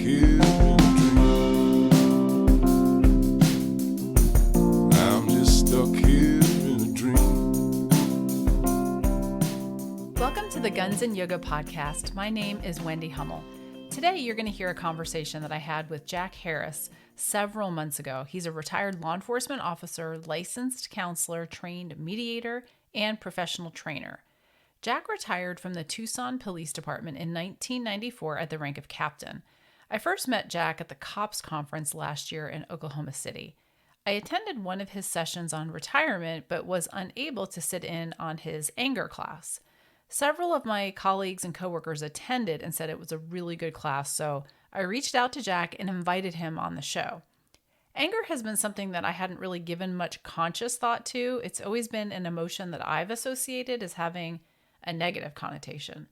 here in a dream. I'm just stuck here in a dream. Welcome to the Guns and Yoga podcast. My name is Wendy Hummel. Today, you're going to hear a conversation that I had with Jack Harris several months ago. He's a retired law enforcement officer, licensed counselor, trained mediator, and professional trainer. Jack retired from the Tucson Police Department in 1994 at the rank of captain. I first met Jack at the COPS conference last year in Oklahoma City. I attended one of his sessions on retirement, but was unable to sit in on his anger class. Several of my colleagues and coworkers attended and said it was a really good class, so I reached out to Jack and invited him on the show. Anger has been something that I hadn't really given much conscious thought to. It's always been an emotion that I've associated as having a negative connotation.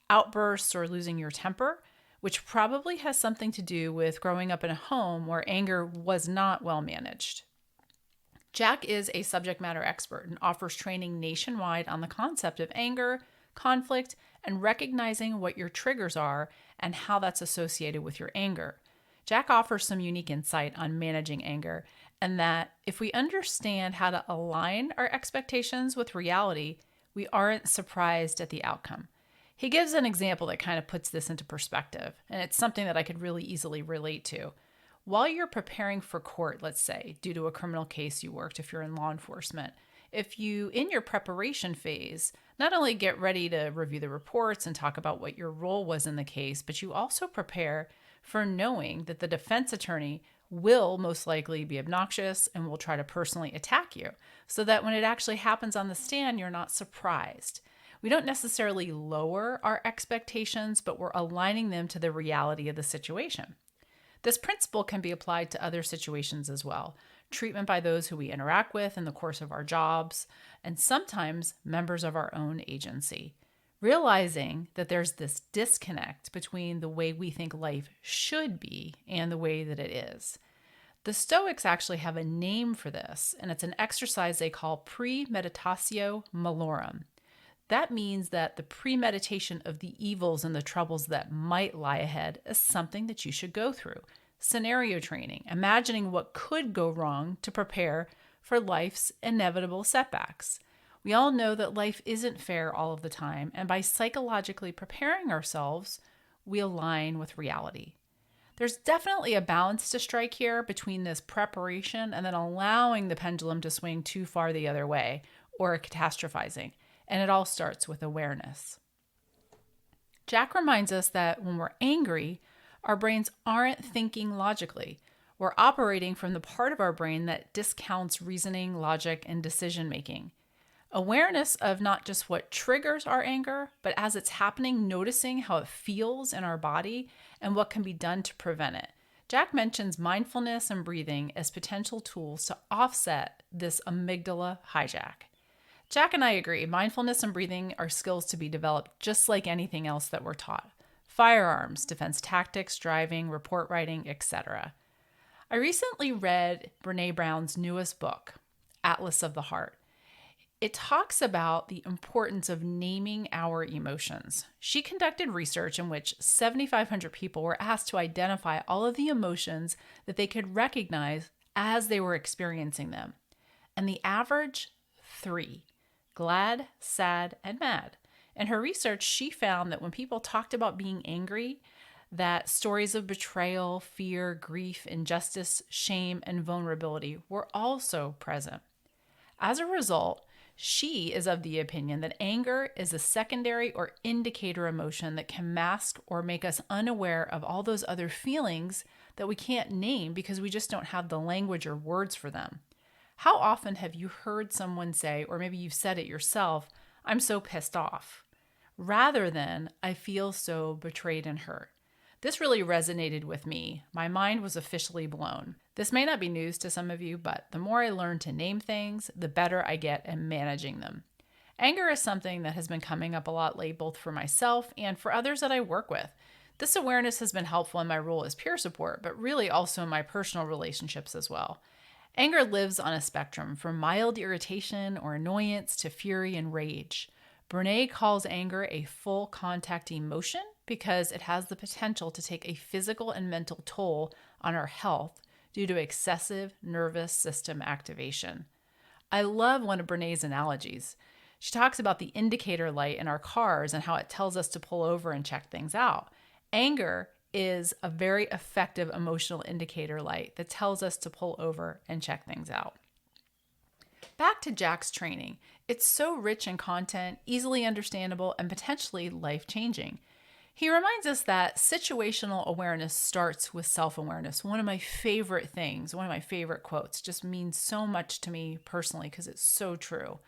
Outbursts or losing your temper, which probably has something to do with growing up in a home where anger was not well managed. Jack is a subject matter expert and offers training nationwide on the concept of anger, conflict, and recognizing what your triggers are and how that's associated with your anger. Jack offers some unique insight on managing anger, and that if we understand how to align our expectations with reality, we aren't surprised at the outcome. He gives an example that kind of puts this into perspective, and it's something that I could really easily relate to. While you're preparing for court, let's say, due to a criminal case you worked if you're in law enforcement, if you, in your preparation phase, not only get ready to review the reports and talk about what your role was in the case, but you also prepare for knowing that the defense attorney will most likely be obnoxious and will try to personally attack you, so that when it actually happens on the stand, you're not surprised. We don't necessarily lower our expectations, but we're aligning them to the reality of the situation. This principle can be applied to other situations as well. Treatment by those who we interact with in the course of our jobs, and sometimes members of our own agency. Realizing that there's this disconnect between the way we think life should be and the way that it is. The Stoics actually have a name for this, and it's an exercise they call premeditatio malorum. That means that the premeditation of the evils and the troubles that might lie ahead is something that you should go through. Scenario training, imagining what could go wrong to prepare for life's inevitable setbacks. We all know that life isn't fair all of the time, and by psychologically preparing ourselves, we align with reality. There's definitely a balance to strike here between this preparation and then allowing the pendulum to swing too far the other way, or catastrophizing, and it all starts with awareness. Jack reminds us that when we're angry, our brains aren't thinking logically. We're operating from the part of our brain that discounts reasoning, logic, and decision-making. Awareness of not just what triggers our anger, but as it's happening, noticing how it feels in our body and what can be done to prevent it. Jack mentions mindfulness and breathing as potential tools to offset this amygdala hijack. Jack and I agree, mindfulness and breathing are skills to be developed just like anything else that we're taught. Firearms, defense tactics, driving, report writing, etc. I recently read Brené Brown's newest book, Atlas of the Heart. It talks about the importance of naming our emotions. She conducted research in which 7,500 people were asked to identify all of the emotions that they could recognize as they were experiencing them. And the average, 3: glad, sad, and mad. In her research, she found that when people talked about being angry, that stories of betrayal, fear, grief, injustice, shame, and vulnerability were also present. As a result, she is of the opinion that anger is a secondary or indicator emotion that can mask or make us unaware of all those other feelings that we can't name because we just don't have the language or words for them. How often have you heard someone say, or maybe you've said it yourself, "I'm so pissed off," rather than "I feel so betrayed and hurt"? This really resonated with me. My mind was officially blown. This may not be news to some of you, but the more I learn to name things, the better I get at managing them. Anger is something that has been coming up a lot lately, both for myself and for others that I work with. This awareness has been helpful in my role as peer support, but really also in my personal relationships as well. Anger lives on a spectrum from mild irritation or annoyance to fury and rage. Brené calls anger a full contact emotion because it has the potential to take a physical and mental toll on our health due to excessive nervous system activation. I love one of Brené's analogies. She talks about the indicator light in our cars and how it tells us to pull over and check things out. Anger is a very effective emotional indicator light that tells us to pull over and check things out. Back to Jack's training. It's so rich in content, easily understandable, and potentially life-changing. He reminds us that situational awareness starts with self-awareness. One of my favorite things, one of my favorite quotes, just means so much to me personally because it's so true.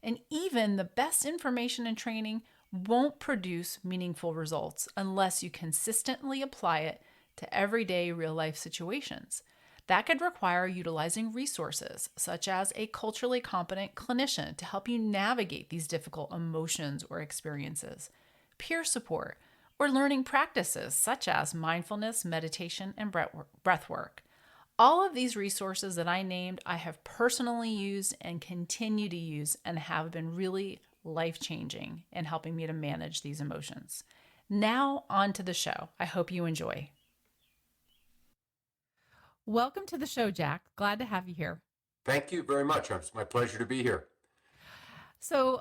And even the best information and training won't produce meaningful results unless you consistently apply it to everyday real life situations. That could require utilizing resources such as a culturally competent clinician to help you navigate these difficult emotions or experiences, peer support, or learning practices such as mindfulness, meditation, and breath work. All of these resources that I named, I have personally used and continue to use and have been really life-changing in helping me to manage these emotions. Now, on to the show. I hope you enjoy. Welcome to the show, Jack. Glad to have you here. Thank you very much. It's my pleasure to be here. So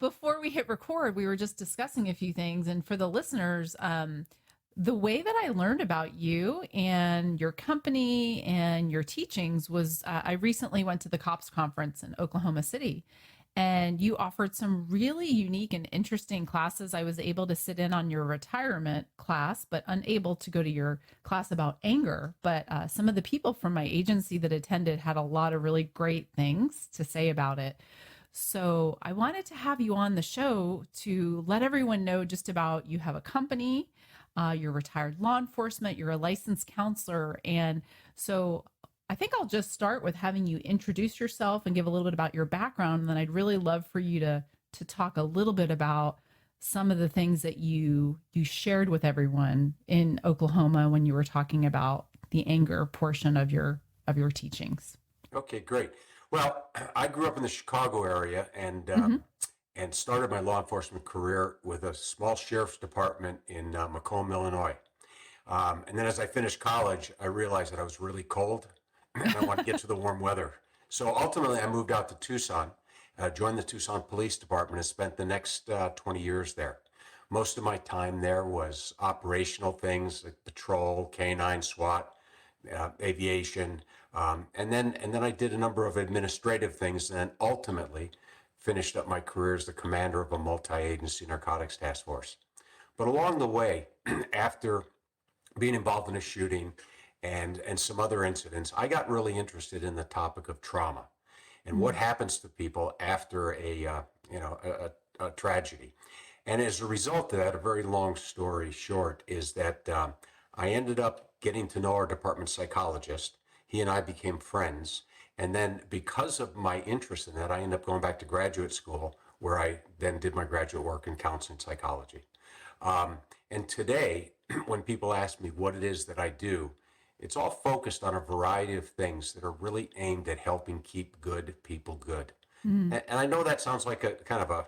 before we hit record, we were just discussing a few things. And for the listeners, the way that I learned about you and your company and your teachings was I recently went to the COPS conference in Oklahoma City, and you offered some really unique and interesting classes. I was able to sit in on your retirement class, but unable to go to your class about anger. But some of the people from my agency that attended had a lot of really great things to say about it. So I wanted to have you on the show to let everyone know just about you have a company, you're retired law enforcement, you're a licensed counselor. And so I think I'll just start with having you introduce yourself and give a little bit about your background. And then I'd really love for you to talk a little bit about some of the things that you shared with everyone in Oklahoma when you were talking about the anger portion of your teachings. Okay, great. Well, I grew up in the Chicago area and started my law enforcement career with a small sheriff's department in Macomb, Illinois. And then as I finished college, I realized that I was really cold and I wanted to get to the warm weather. So ultimately, I moved out to Tucson, joined the Tucson Police Department, and spent the next 20 years there. Most of my time there was operational things like patrol, K-9, SWAT, aviation, and then I did a number of administrative things, and then ultimately finished up my career as the commander of a multi-agency narcotics task force. But along the way, after being involved in a shooting and some other incidents, I got really interested in the topic of trauma and what happens to people after a tragedy. And as a result of that, a very long story short is that I ended up getting to know our department psychologist. He and I became friends. And then because of my interest in that, I ended up going back to graduate school where I then did my graduate work in counseling psychology. And today, when people ask me what it is that I do, it's all focused on a variety of things that are really aimed at helping keep good people good. And I know that sounds like a kind of a,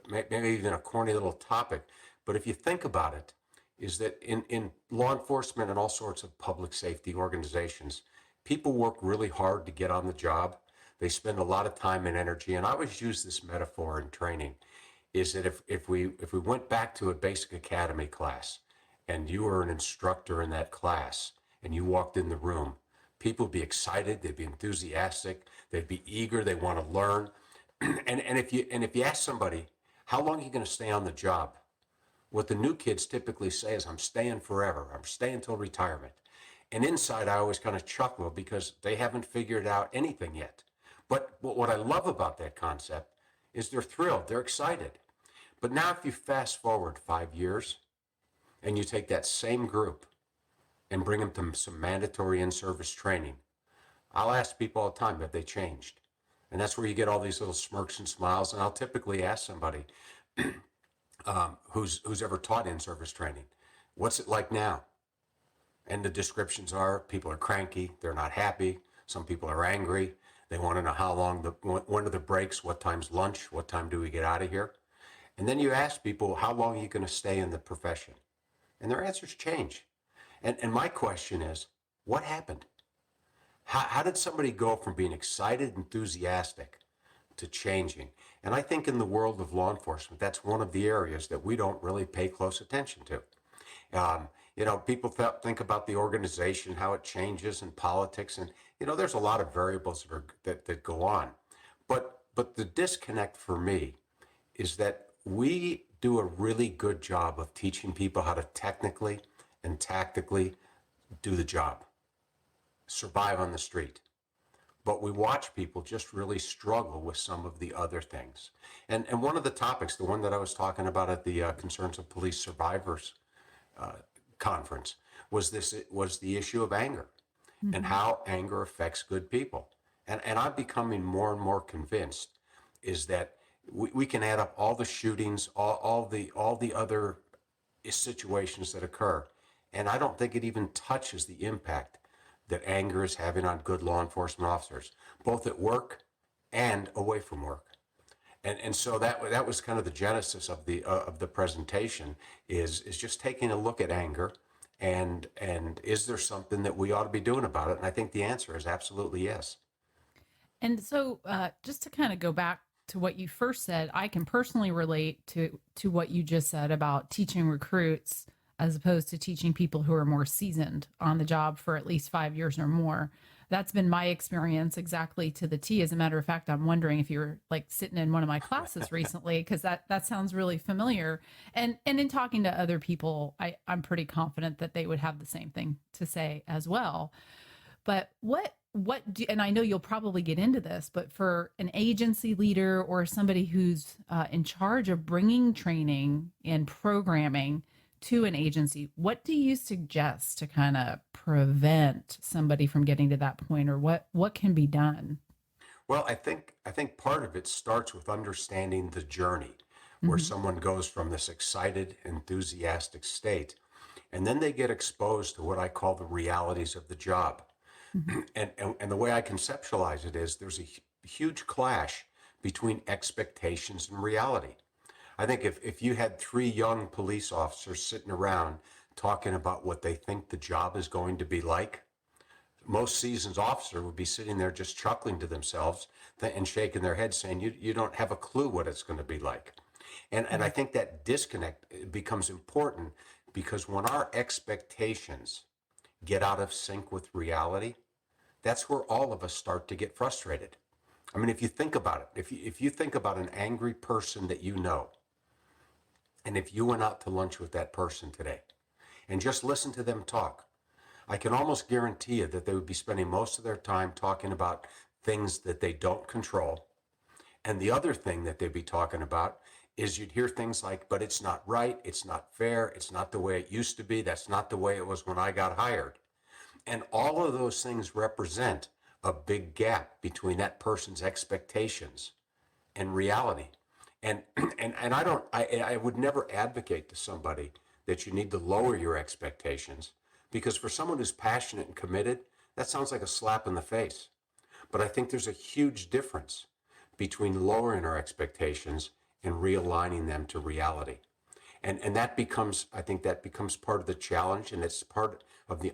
maybe even a corny little topic, but if you think about it, is that in law enforcement and all sorts of public safety organizations, people work really hard to get on the job. They spend a lot of time and energy. And I always use this metaphor in training, is that if we went back to a basic academy class and you were an instructor in that class and you walked in the room, people would be excited, they'd be enthusiastic, they'd be eager, they want to learn. And if you ask somebody, how long are you going to stay on the job? What the new kids typically say is, I'm staying forever. I'm staying till retirement. And inside, I always kind of chuckle because they haven't figured out anything yet. But what I love about that concept is they're thrilled. They're excited. But now if you fast forward 5 years and you take that same group and bring them to some mandatory in-service training, I'll ask people all the time, have they changed? And that's where you get all these little smirks and smiles. And I'll typically ask somebody, who's ever taught in-service training, what's it like now? And the descriptions are, people are cranky, they're not happy, some people are angry, they want to know how long, when are the breaks, what time's lunch, what time do we get out of here? And then you ask people, how long are you going to stay in the profession? And their answers change. And my question is, what happened? How did somebody go from being excited, enthusiastic to changing? And I think in the world of law enforcement, that's one of the areas that we don't really pay close attention to. People think about the organization, how it changes, and politics, and there's a lot of variables that go on. But the disconnect for me is that we do a really good job of teaching people how to technically and tactically do the job, survive on the street. But we watch people just really struggle with some of the other things. And one of the topics, the one that I was talking about at the Concerns of Police Survivors conference, was the issue of anger and how anger affects good people. And I'm becoming more and more convinced is that we can add up all the shootings, all the other situations that occur, and I don't think it even touches the impact that anger is having on good law enforcement officers, both at work and away from work. And so that was kind of the genesis of the presentation is just taking a look at anger and is there something that we ought to be doing about it? And I think the answer is absolutely yes. And so, just to kind of go back to what you first said, I can personally relate to what you just said about teaching recruits as opposed to teaching people who are more seasoned on the job for at least 5 years or more. That's been my experience exactly to the T. As a matter of fact, I'm wondering if you were like sitting in one of my classes recently, because that sounds really familiar. And in talking to other people, I'm pretty confident that they would have the same thing to say as well. But what do, and I know you'll probably get into this, but for an agency leader or somebody who's in charge of bringing training and programming to an agency, what do you suggest to kind of prevent somebody from getting to that point, or what can be done? Well, I think part of it starts with understanding the journey where Hmm. someone goes from this excited, enthusiastic state, and then they get exposed to what I call the realities of the job. Hmm. And the way I conceptualize it is there's a huge clash between expectations and reality. I think if you had three young police officers sitting around talking about what they think the job is going to be like, most seasoned officer would be sitting there just chuckling to themselves and shaking their head saying, you don't have a clue what it's going to be like. And I Right. think that disconnect becomes important because when our expectations get out of sync with reality, that's where all of us start to get frustrated. I mean, if you think about it, if you think about an angry person that you know, and if you went out to lunch with that person today and just listen to them talk, I can almost guarantee you that they would be spending most of their time talking about things that they don't control. And the other thing that they'd be talking about is you'd hear things like, but it's not right, it's not fair, it's not the way it used to be, that's not the way it was when I got hired. And all of those things represent a big gap between that person's expectations and reality. And and I would never advocate to somebody that you need to lower your expectations because for someone who's passionate and committed, that sounds like a slap in the face. But I think there's a huge difference between lowering our expectations and realigning them to reality. And that becomes, I think that becomes part of the challenge, and it's part of the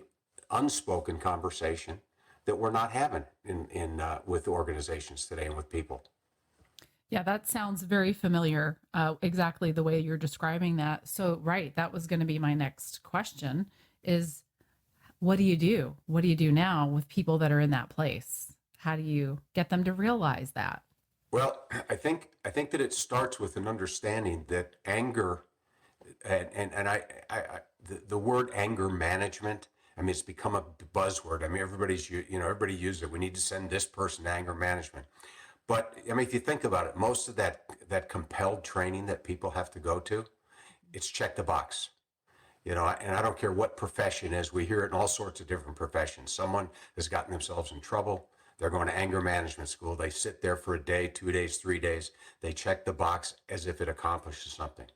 unspoken conversation that we're not having in with organizations today and with people. Yeah, that sounds very familiar, exactly the way you're describing that. So, right, that was going to be my next question is what do you do? What do you do now with people that are in that place? How do you get them to realize that? Well, I think that it starts with an understanding that anger and the word anger management. I mean, it's become a buzzword. I mean, everybody uses it. We need to send this person to anger management. But I mean, if you think about it, most of that compelled training that people have to go to, it's check the box. And I don't care what profession is. We hear it in all sorts of different professions. Someone has gotten themselves in trouble. They're going to anger management school. They sit there for a day, 2 days, 3 days. They check the box as if it accomplishes something.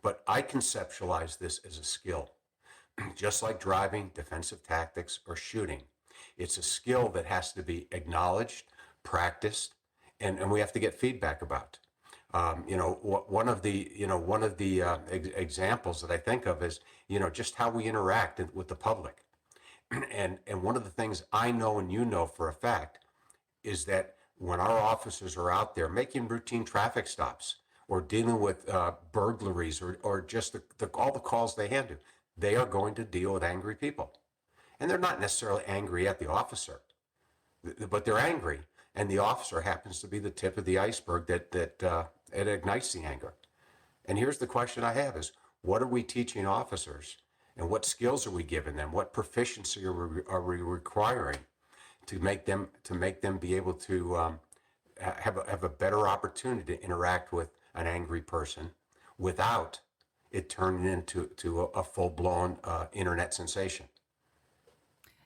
But I conceptualize this as a skill, just like driving, defensive tactics, or shooting. It's a skill that has to be acknowledged, practiced, and we have to get feedback about. One of the examples that I think of is, just how we interact with the public. And one of the things I know and for a fact is that when our officers are out there making routine traffic stops or dealing with burglaries or just all the calls they handle, they are going to deal with angry people. And they're not necessarily angry at the officer, but they're angry. And the officer happens to be the tip of the iceberg that it ignites the anger. And here's the question I have is, what are we teaching officers and what skills are we giving them? What proficiency are we requiring to make them be able to have a better opportunity to interact with an angry person without it turning into a full-blown internet sensation?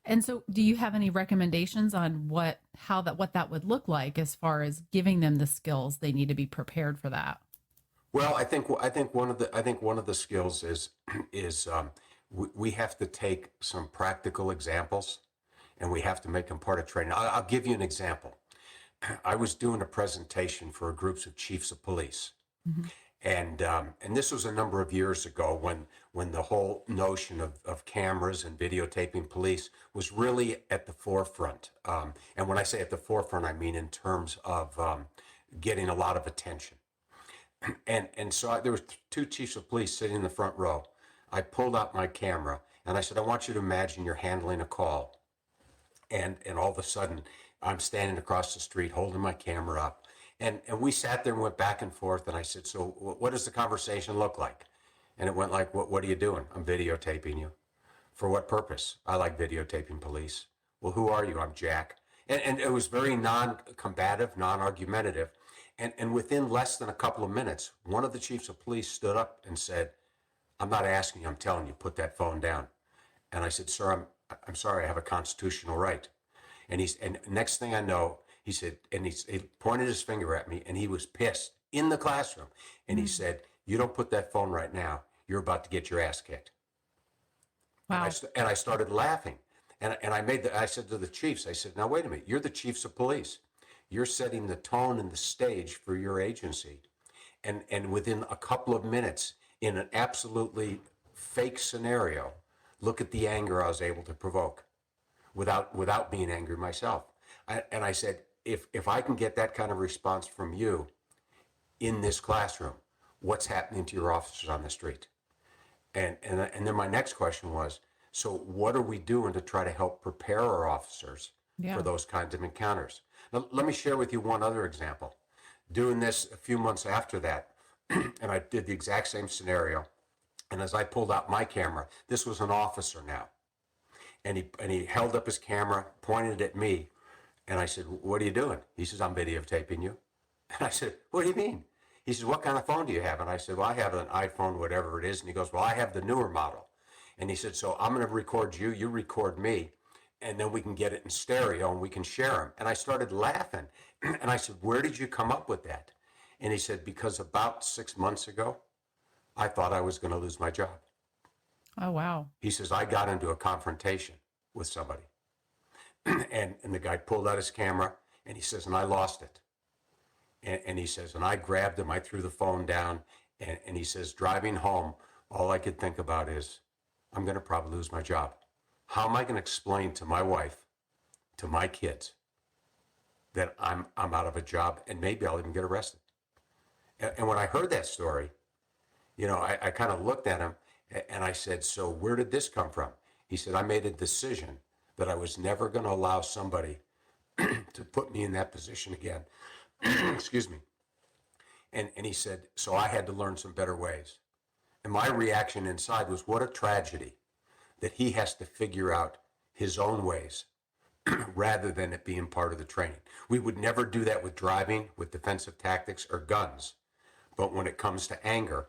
And so do you have any recommendations on what that would look like as far as giving them the skills they need to be prepared for that? Well, I think one of the skills is we have to take some practical examples and we have to make them part of training. I'll give you an example. I was doing a presentation for groups of chiefs of police. Mm-hmm. And this was a number of years ago when the whole notion of cameras and videotaping police was really at the forefront. And when I say at the forefront, I mean in terms of getting a lot of attention. And so there was two chiefs of police sitting in the front row. I pulled out my camera and I said, I want you to imagine you're handling a call. And all of a sudden, I'm standing across the street holding my camera up. And we sat there and went back and forth. And I said, so what does the conversation look like? And it went like, what are you doing? I'm videotaping you. For what purpose? I like videotaping police. Well, who are you? I'm Jack. And it was very non-combative, non-argumentative. And within less than a couple of minutes, one of the chiefs of police stood up and said, I'm not asking you, I'm telling you, put that phone down. And I said, sir, I'm sorry, I have a constitutional right. And next thing I know, he said, and he pointed his finger at me and he was pissed in the classroom. And he said, you don't put that phone right now, you're about to get your ass kicked. Wow. And I started laughing. And I said to the chiefs, I said, now wait a minute, you're the chiefs of police. You're setting the tone and the stage for your agency. And within a couple of minutes, in an absolutely fake scenario, look at the anger I was able to provoke without being angry myself. And I said, if I can get that kind of response from you in this classroom, what's happening to your officers on the street? And then my next question was, so what are we doing to try to help prepare our officers for those kinds of encounters? Now, let me share with you one other example. Doing this a few months after that, and I did the exact same scenario. And as I pulled out my camera, this was an officer now. And he held up his camera, pointed at me, and I said, what are you doing? He says, I'm videotaping you. And I said, what do you mean? He says, what kind of phone do you have? And I said, well, I have an iPhone, whatever it is. And he goes, well, I have the newer model. And he said, so I'm going to record you, you record me, and then we can get it in stereo and we can share them. And I started laughing. And I said, where did you come up with that? And he said, because about 6 months ago, I thought I was going to lose my job. Oh, wow. He says, I got into a confrontation with somebody. and the guy pulled out his camera and he says, and I lost it. And he says, and I grabbed him, I threw the phone down. And he says, driving home, all I could think about is, I'm going to probably lose my job. How am I going to explain to my wife, to my kids, that I'm out of a job and maybe I'll even get arrested? And when I heard that story, I kind of looked at him and I said, so where did this come from? He said, I made a decision that I was never going to allow somebody to put me in that position again. Excuse me. And he said, so I had to learn some better ways. And my reaction inside was, what a tragedy that he has to figure out his own ways rather than it being part of the training. We would never do that with driving, with defensive tactics or guns. But when it comes to anger,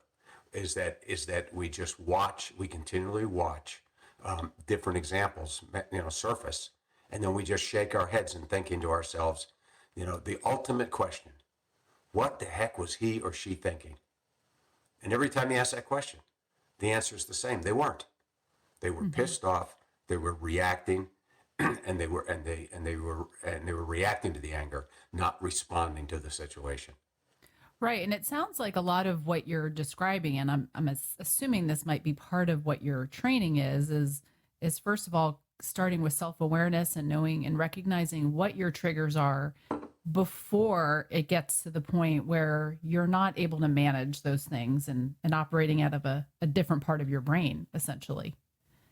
is that we just watch, we continually watch different examples, surface, and then we just shake our heads and thinking to ourselves, the ultimate question, what the heck was he or she thinking? And every time you ask that question, the answer is the same. They weren't. They were pissed off. They were reacting, and they were reacting to the anger, not responding to the situation. Right. And it sounds like a lot of what you're describing, and assuming this might be part of what your training is first of all, starting with self-awareness and knowing and recognizing what your triggers are before it gets to the point where you're not able to manage those things and operating out of a different part of your brain, essentially.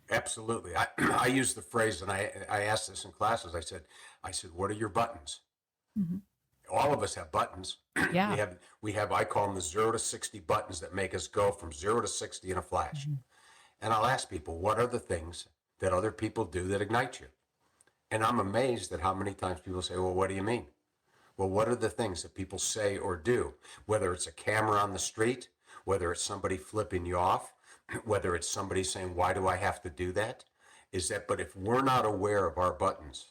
Absolutely. I use the phrase, and I asked this in classes. I said, what are your buttons? Hmm. All of us have buttons. we Yeah. have, we have, I call them the 0 to 60 buttons that make us go from 0 to 60 in a flash. Hmm. And I'll ask people, what are the things that other people do that ignite you? And I'm amazed at how many times people say, well, what do you mean? Well, what are the things that people say or do? Whether it's a camera on the street, whether it's somebody flipping you off, whether it's somebody saying, why do I have to do that? But if we're not aware of our buttons,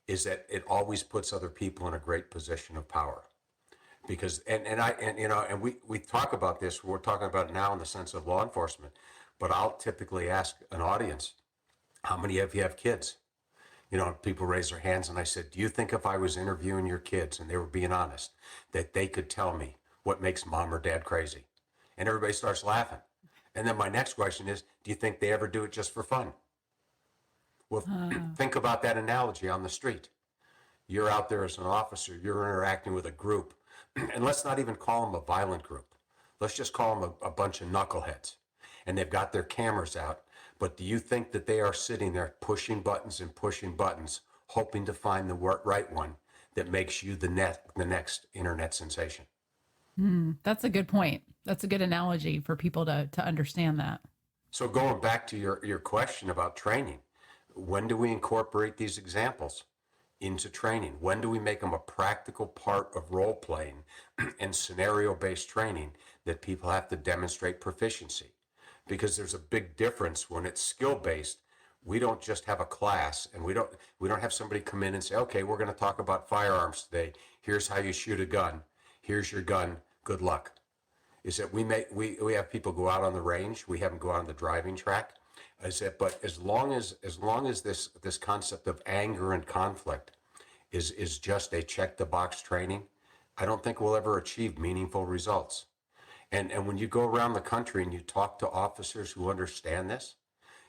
is that it always puts other people in a great position of power. Because, we talk about this, we're talking about it now in the sense of law enforcement, but I'll typically ask an audience, how many of you have kids? People raise their hands, and I said, do you think if I was interviewing your kids and they were being honest, that they could tell me what makes mom or dad crazy? And everybody starts laughing. And then my next question is, do you think they ever do it just for fun? Well, think about that analogy on the street. You're out there as an officer, you're interacting with a group, and let's not even call them a violent group. Let's just call them a bunch of knuckleheads. And they've got their cameras out. But do you think that they are sitting there pushing buttons and pushing buttons, hoping to find the right one that makes you the next internet sensation? That's a good point. That's a good analogy for people to understand that. So going back to your question about training, when do we incorporate these examples into training? When do we make them a practical part of role playing and scenario-based training that people have to demonstrate proficiency? Because there's a big difference when it's skill-based. We don't just have a class, and we don't have somebody come in and say, okay, we're going to talk about firearms today. Here's how you shoot a gun. Here's your gun. Good luck. Is that we have people go out on the range. We have them go out on the driving track. But as long as this concept of anger and conflict is just a check the box training, I don't think we'll ever achieve meaningful results. And when you go around the country and you talk to officers who understand this,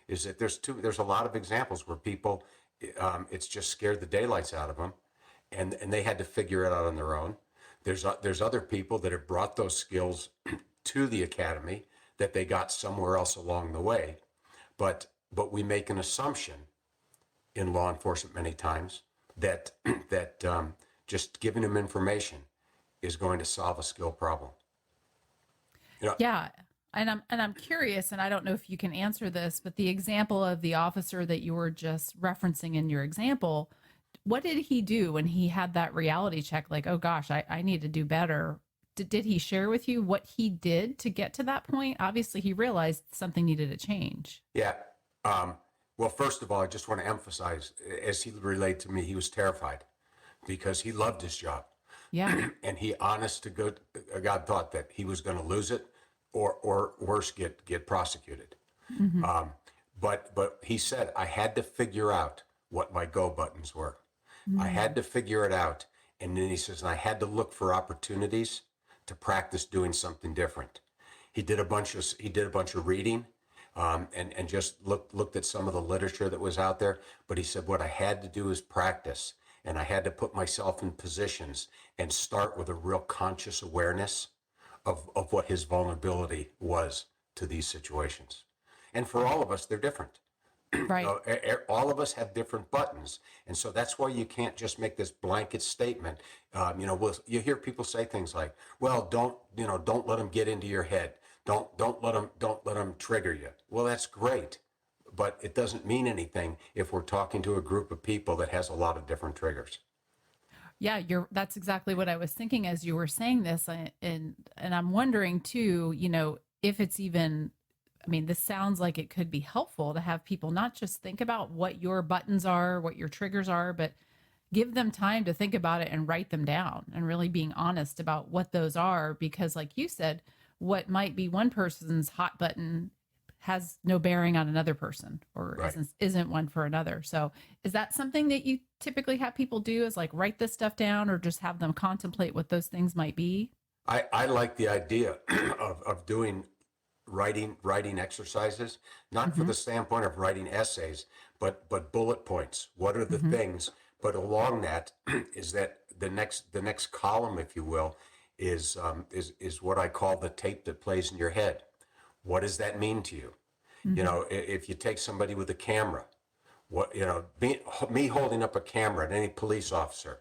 is that there's a lot of examples where people, it's just scared the daylights out of them, and they had to figure it out on their own. There's other people that have brought those skills to the academy that they got somewhere else along the way, but we make an assumption in law enforcement many times that just giving them information is going to solve a skill problem. Yeah. And I'm curious, and I don't know if you can answer this, but the example of the officer that you were just referencing in your example, what did he do when he had that reality check? Like, oh gosh, I need to do better. Did he share with you what he did to get to that point? Obviously, he realized something needed to change. Yeah. Well, first of all, I just want to emphasize, as he relayed to me, he was terrified because he loved his job. Yeah. And he, honest to God, thought that he was going to lose it, or worse, get prosecuted. Mm-hmm. But he said, I had to figure out what my go buttons were. Mm-hmm. I had to figure it out. And then he says, and I had to look for opportunities to practice doing something different. He did a bunch of reading, and just looked at some of the literature that was out there. But he said, what I had to do is practice, and I had to put myself in positions and start with a real conscious awareness of what his vulnerability was to these situations. And for all of us, they're different. Right. All of us have different buttons. And so that's why you can't just make this blanket statement. You hear people say things like, well, don't let them get into your head. Don't let them trigger you. Well, that's great, but it doesn't mean anything if we're talking to a group of people that has a lot of different triggers. Yeah, that's exactly what I was thinking as you were saying this. And I'm wondering too, if it's even, I mean, this sounds like it could be helpful to have people not just think about what your buttons are, what your triggers are, but give them time to think about it and write them down and really being honest about what those are. Because like you said, what might be one person's hot button has no bearing on another person, or Right. isn't one for another. So is that something that you typically have people do, is like write this stuff down or just have them contemplate what those things might be? I like the idea of doing writing exercises, not for Mm-hmm. the standpoint of writing essays, but bullet points. What are the Mm-hmm. things? But along that is that the next column, if you will, is what I call the tape that plays in your head. What does that mean to you? You Mm-hmm. know, if you take somebody with a camera, what me holding up a camera at any police officer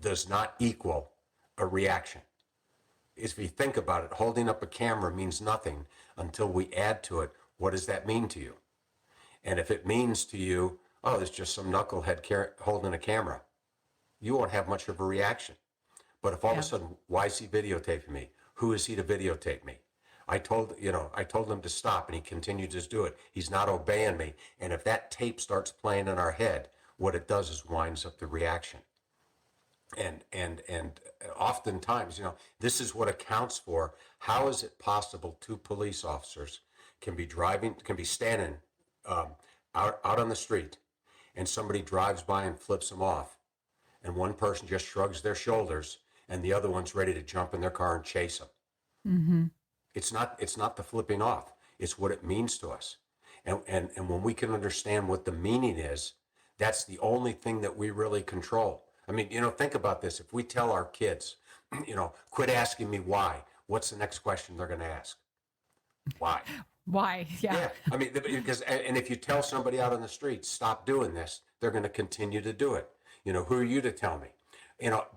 does not equal a reaction. If you think about it, holding up a camera means nothing until we add to it, what does that mean to you? And if it means to you, oh, there's just some knucklehead holding a camera, you won't have much of a reaction. But if all of a Yeah. sudden, why is he videotaping me? Who is he to videotape me? I told him to stop and he continued to do it. He's not obeying me. And if that tape starts playing in our head, what it does is winds up the reaction. And oftentimes, this is what accounts for how is it possible two police officers can be standing um, out on the street, and somebody drives by and flips them off, and one person just shrugs their shoulders, and the other one's ready to jump in their car and chase them. Mm-hmm. It's not the flipping off. It's what it means to us. And when we can understand what the meaning is, that's the only thing that we really control. I mean, think about this. If we tell our kids, quit asking me why, what's the next question they're going to ask? Why? Why? Yeah. Yeah. I mean, and if you tell somebody out on the street, stop doing this, they're going to continue to do it. Who are you to tell me?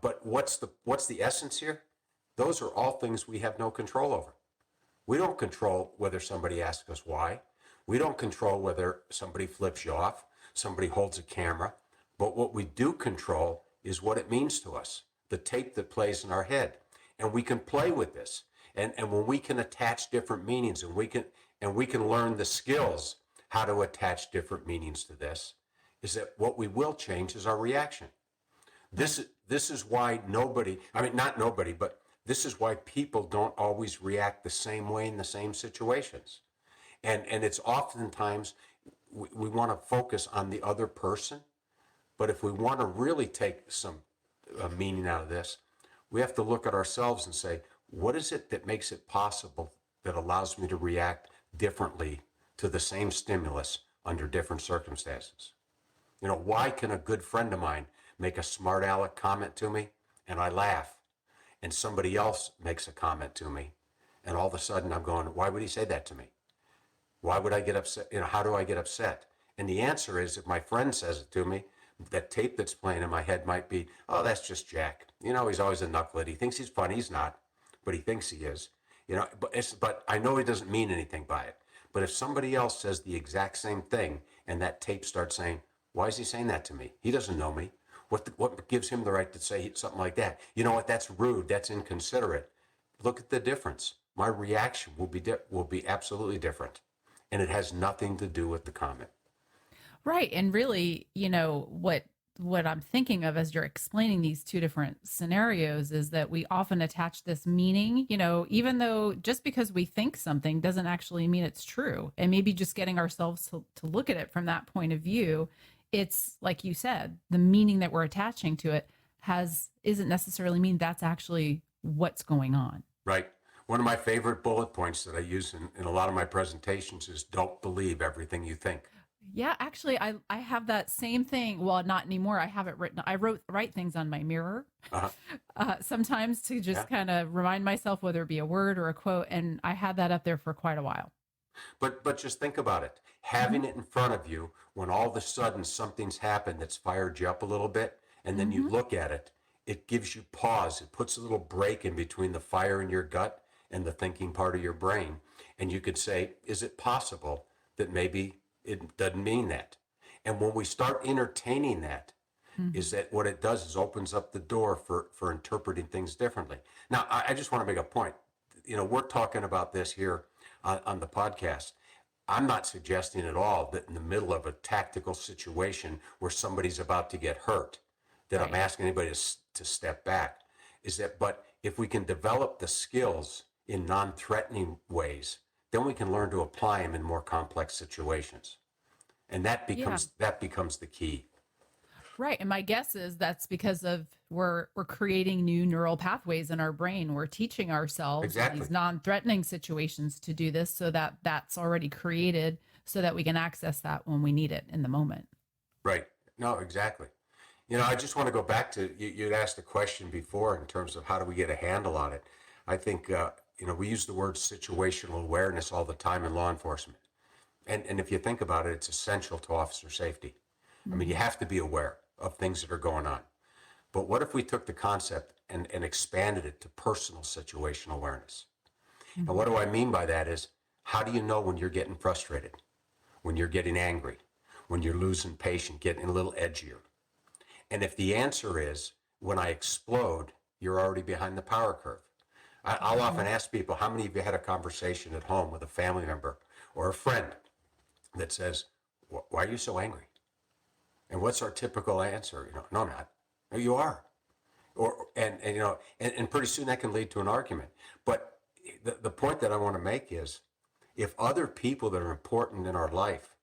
But what's the essence here? Those are all things we have no control over. We don't control whether somebody asks us why. We don't control whether somebody flips you off, somebody holds a camera. But what we do control is what it means to us, the tape that plays in our head. And we can play with this. And when we can attach different meanings and we can learn the skills how to attach different meanings to this, is that what we will change is our reaction. Right. This is why nobody, I mean, not nobody, but this is why people don't always react the same way in the same situations. And it's oftentimes we want to focus on the other person, but if we want to really take some meaning out of this, we have to look at ourselves and say, what is it that makes it possible that allows me to react differently to the same stimulus under different circumstances? Why can a good friend of mine make a smart aleck comment to me and I laugh, and somebody else makes a comment to me, and all of a sudden I'm going, why would he say that to me? Why would I get upset? How do I get upset? And the answer is, if my friend says it to me, that tape that's playing in my head might be, oh, that's just Jack. He's always a knucklehead. He thinks he's funny. He's not, but he thinks he is. But I know he doesn't mean anything by it. But if somebody else says the exact same thing and that tape starts saying, why is he saying that to me? He doesn't know me. What gives him the right to say something like that? You know what? That's rude. That's inconsiderate. Look at the difference. My reaction will be absolutely different, and it has nothing to do with the comment. Right. And really, what I'm thinking of as you're explaining these two different scenarios is that we often attach this meaning, even though just because we think something doesn't actually mean it's true. And maybe just getting ourselves to look at it from that point of view, it's like you said, the meaning that we're attaching to it isn't necessarily mean that's actually what's going on. Right. One of my favorite bullet points that I use in a lot of my presentations is don't believe everything you think. Yeah, actually, I have that same thing. Well, not anymore. I have it written. I write things on my mirror Uh-huh. sometimes to Yeah. just kind of remind myself, whether it be a word or a quote. And I had that up there for quite a while. But just think about it. Hmm. Having it in front of you when all of a sudden something's happened that's fired you up a little bit, and then you Hmm. look at it, it gives you pause. It puts a little break in between the fire in your gut and the thinking part of your brain. And you could say, is it possible that maybe it doesn't mean that? And when we start entertaining that, is Hmm. that what it does is opens up the door for interpreting things differently. Now, I just want to make a point. We're talking about this here on the podcast. I'm not suggesting at all that in the middle of a tactical situation where somebody's about to get hurt, that I'm Right. asking anybody to step back. But if we can develop the skills in non-threatening ways, then we can learn to apply them in more complex situations. And that Yeah. becomes the key. Right. And my guess is that's because of we're creating new neural pathways in our brain. We're teaching ourselves in Exactly. these non-threatening situations to do this so that that's already created so that we can access that when we need it in the moment. Right. No, exactly. I just want to go back to you'd asked a question before in terms of how do we get a handle on it. I think, we use the word situational awareness all the time in law enforcement. And if you think about it, it's essential to officer safety. I mean, you Mm-hmm. have to be aware of things that are going on. But what if we took the concept and expanded it to personal situational awareness? And what Mm-hmm. do I mean by that is, how do you know when you're getting frustrated, when you're getting angry, when you're losing patience, getting a little edgier? And if the answer is, when I explode, you're already behind the power curve. I'll Mm-hmm. often ask people, how many of you had a conversation at home with a family member or a friend that says, why are you so angry? And what's our typical answer? No, I'm not. No, you are. And pretty soon that can lead to an argument. But the point that I want to make is, if other people that are important in our life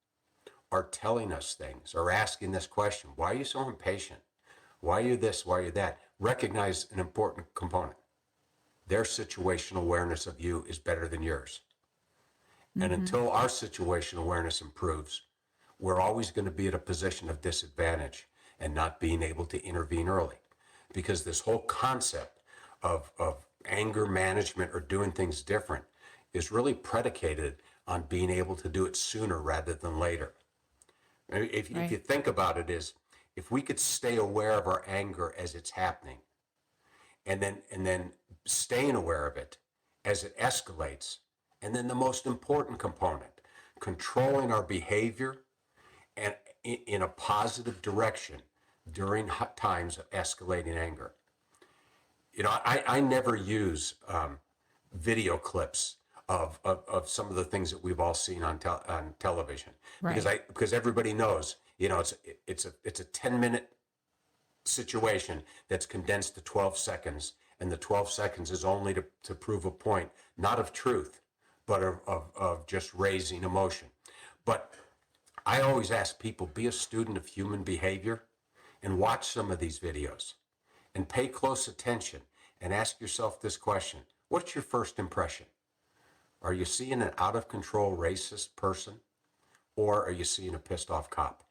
are telling us things or asking this question, why are you so impatient? Why are you this? Why are you that? Recognize an important component. Their situational awareness of you is better than yours. And Mm-hmm. until our situational awareness improves, we're always going to be at a position of disadvantage and not being able to intervene early. Because this whole concept of anger management or doing things different is really predicated on being able to do it sooner rather than later. If you Right. think about it, is if we could stay aware of our anger as it's happening, and then staying aware of it as it escalates, and then the most important component, controlling our behavior and in a positive direction during times of escalating anger. I never use video clips of some of the things that we've all seen on television, because Right. everybody knows, it's a 10-minute situation that's condensed to 12 seconds, and the 12 seconds is only to prove a point, not of truth, but of just raising emotion. But I always ask people, be a student of human behavior and watch some of these videos and pay close attention and ask yourself this question: what's your first impression? Are you seeing an out of control racist person, or are you seeing a pissed off cop?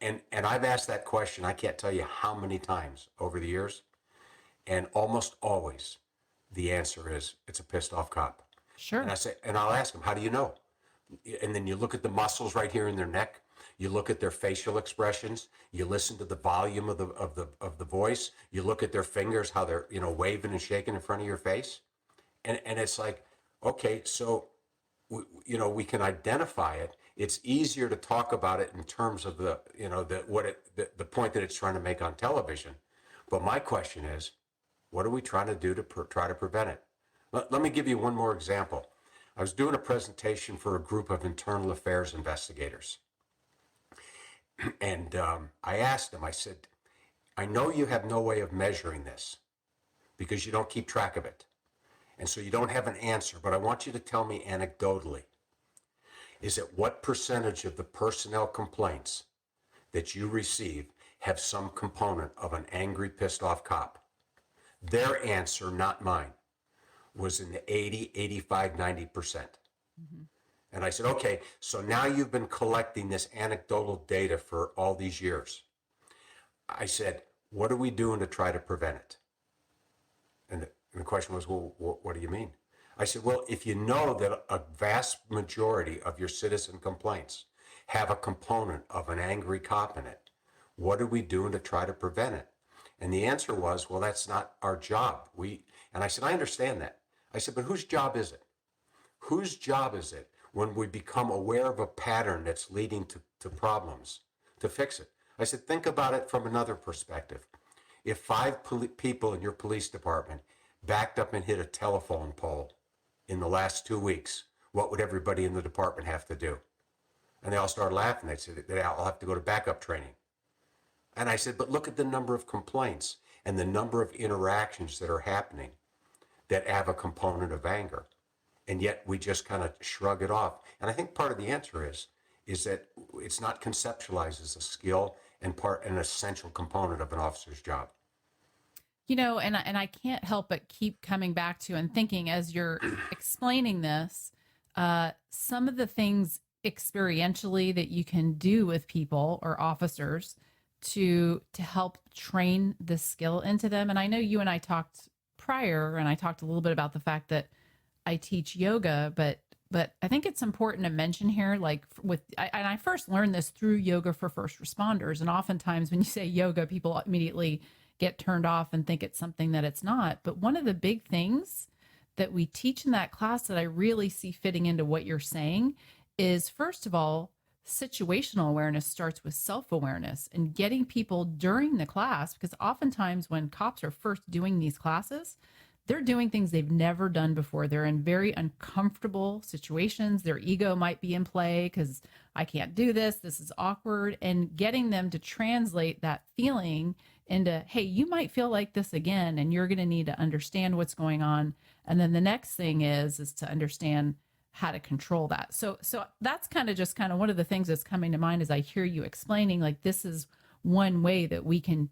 And I've asked that question, I can't tell you how many times over the years, and almost always the answer is, it's a pissed off cop. And Sure. I'll ask them, how do you know? And then you look at the muscles right here in their neck, you look at their facial expressions, you listen to the volume of the voice, you look at their fingers, how they're waving and shaking in front of your face, and it's like, okay, so we can identify it. It's easier to talk about it in terms of the point that it's trying to make on television. But my question is, what are we trying to do to try to prevent it? Let me give you one more example. I was doing a presentation for a group of internal affairs investigators. And I asked them, I said, I know you have no way of measuring this because you don't keep track of it. And so you don't have an answer, but I want you to tell me anecdotally, is it what percentage of the personnel complaints that you receive have some component of an angry, pissed off cop? Their answer, not mine, was in the 80, 85, 90%. Mm-hmm. And I said, okay, so now you've been collecting this anecdotal data for all these years. I said, what are we doing to try to prevent it? And the question was, well, what do you mean? I said, well, if you know that a vast majority of your citizen complaints have a component of an angry cop in it, what are we doing to try to prevent it? And the answer was, well, that's not our job. And I said, I understand that. I said, but whose job is it? Whose job is it when we become aware of a pattern that's leading to problems to fix it? I said, think about it from another perspective. If five people in your police department backed up and hit a telephone pole in the last 2 weeks, what would everybody in the department have to do? And they all started laughing. They said, they all have to go to backup training. And I said, but look at the number of complaints and the number of interactions that are happening that have a component of anger. And yet we just kind of shrug it off. And I think part of the answer is that it's not conceptualized as a skill and an essential component of an officer's job. And I can't help but keep coming back to and thinking as you're explaining this, some of the things experientially that you can do with people or officers to help train this skill into them. And I know you and I talked prior, and I talked a little bit about the fact that I teach yoga, but I think it's important to mention here, like and I first learned this through yoga for first responders. And oftentimes when you say yoga, people immediately get turned off and think it's something that it's not. But one of the big things that we teach in that class that I really see fitting into what you're saying is, first of all, situational awareness starts with self-awareness and getting people during the class, because oftentimes when cops are first doing these classes, they're doing things they've never done before. They're in very uncomfortable situations. Their ego might be in play because I can't do this. This is awkward. And getting them to translate that feeling into, hey, you might feel like this again, and you're going to need to understand what's going on. And then the next thing is to understand how to control that. So that's kind of one of the things that's coming to mind as I hear you explaining, like, this is one way that we can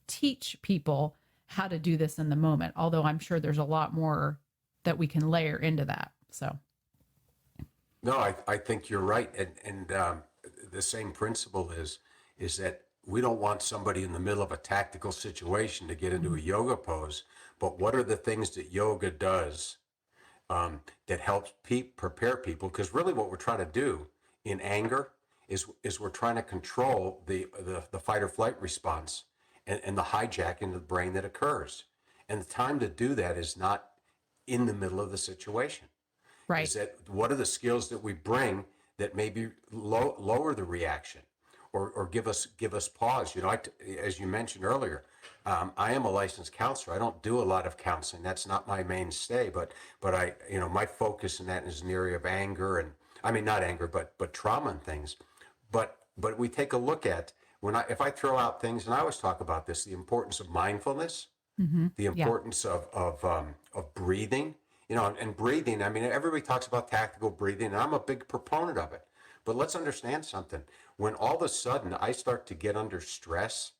teach people how to do this in the moment. Although I'm sure there's a lot more that we can layer into that. So. No, I think you're right. And the same principle is that we don't want somebody in the middle of a tactical situation to get into a yoga pose, but what are the things that yoga does that helps prepare people? Because really what we're trying to do in anger is we're trying to control the fight or flight response and the hijacking of the brain that occurs. And the time to do that is not in the middle of the situation. Right. Is that what are the skills that we bring that maybe lower the reaction or give us pause? As you mentioned earlier, I am a licensed counselor. I don't do a lot of counseling. That's not my mainstay, but my focus in that is in the area of anger, and I mean, not anger, but trauma and things. But we take a look at if I throw out things, and I always talk about this, the importance of mindfulness, the importance of breathing. And breathing, I mean, everybody talks about tactical breathing, and I'm a big proponent of it. But let's understand something. When all of a sudden I start to get under stress,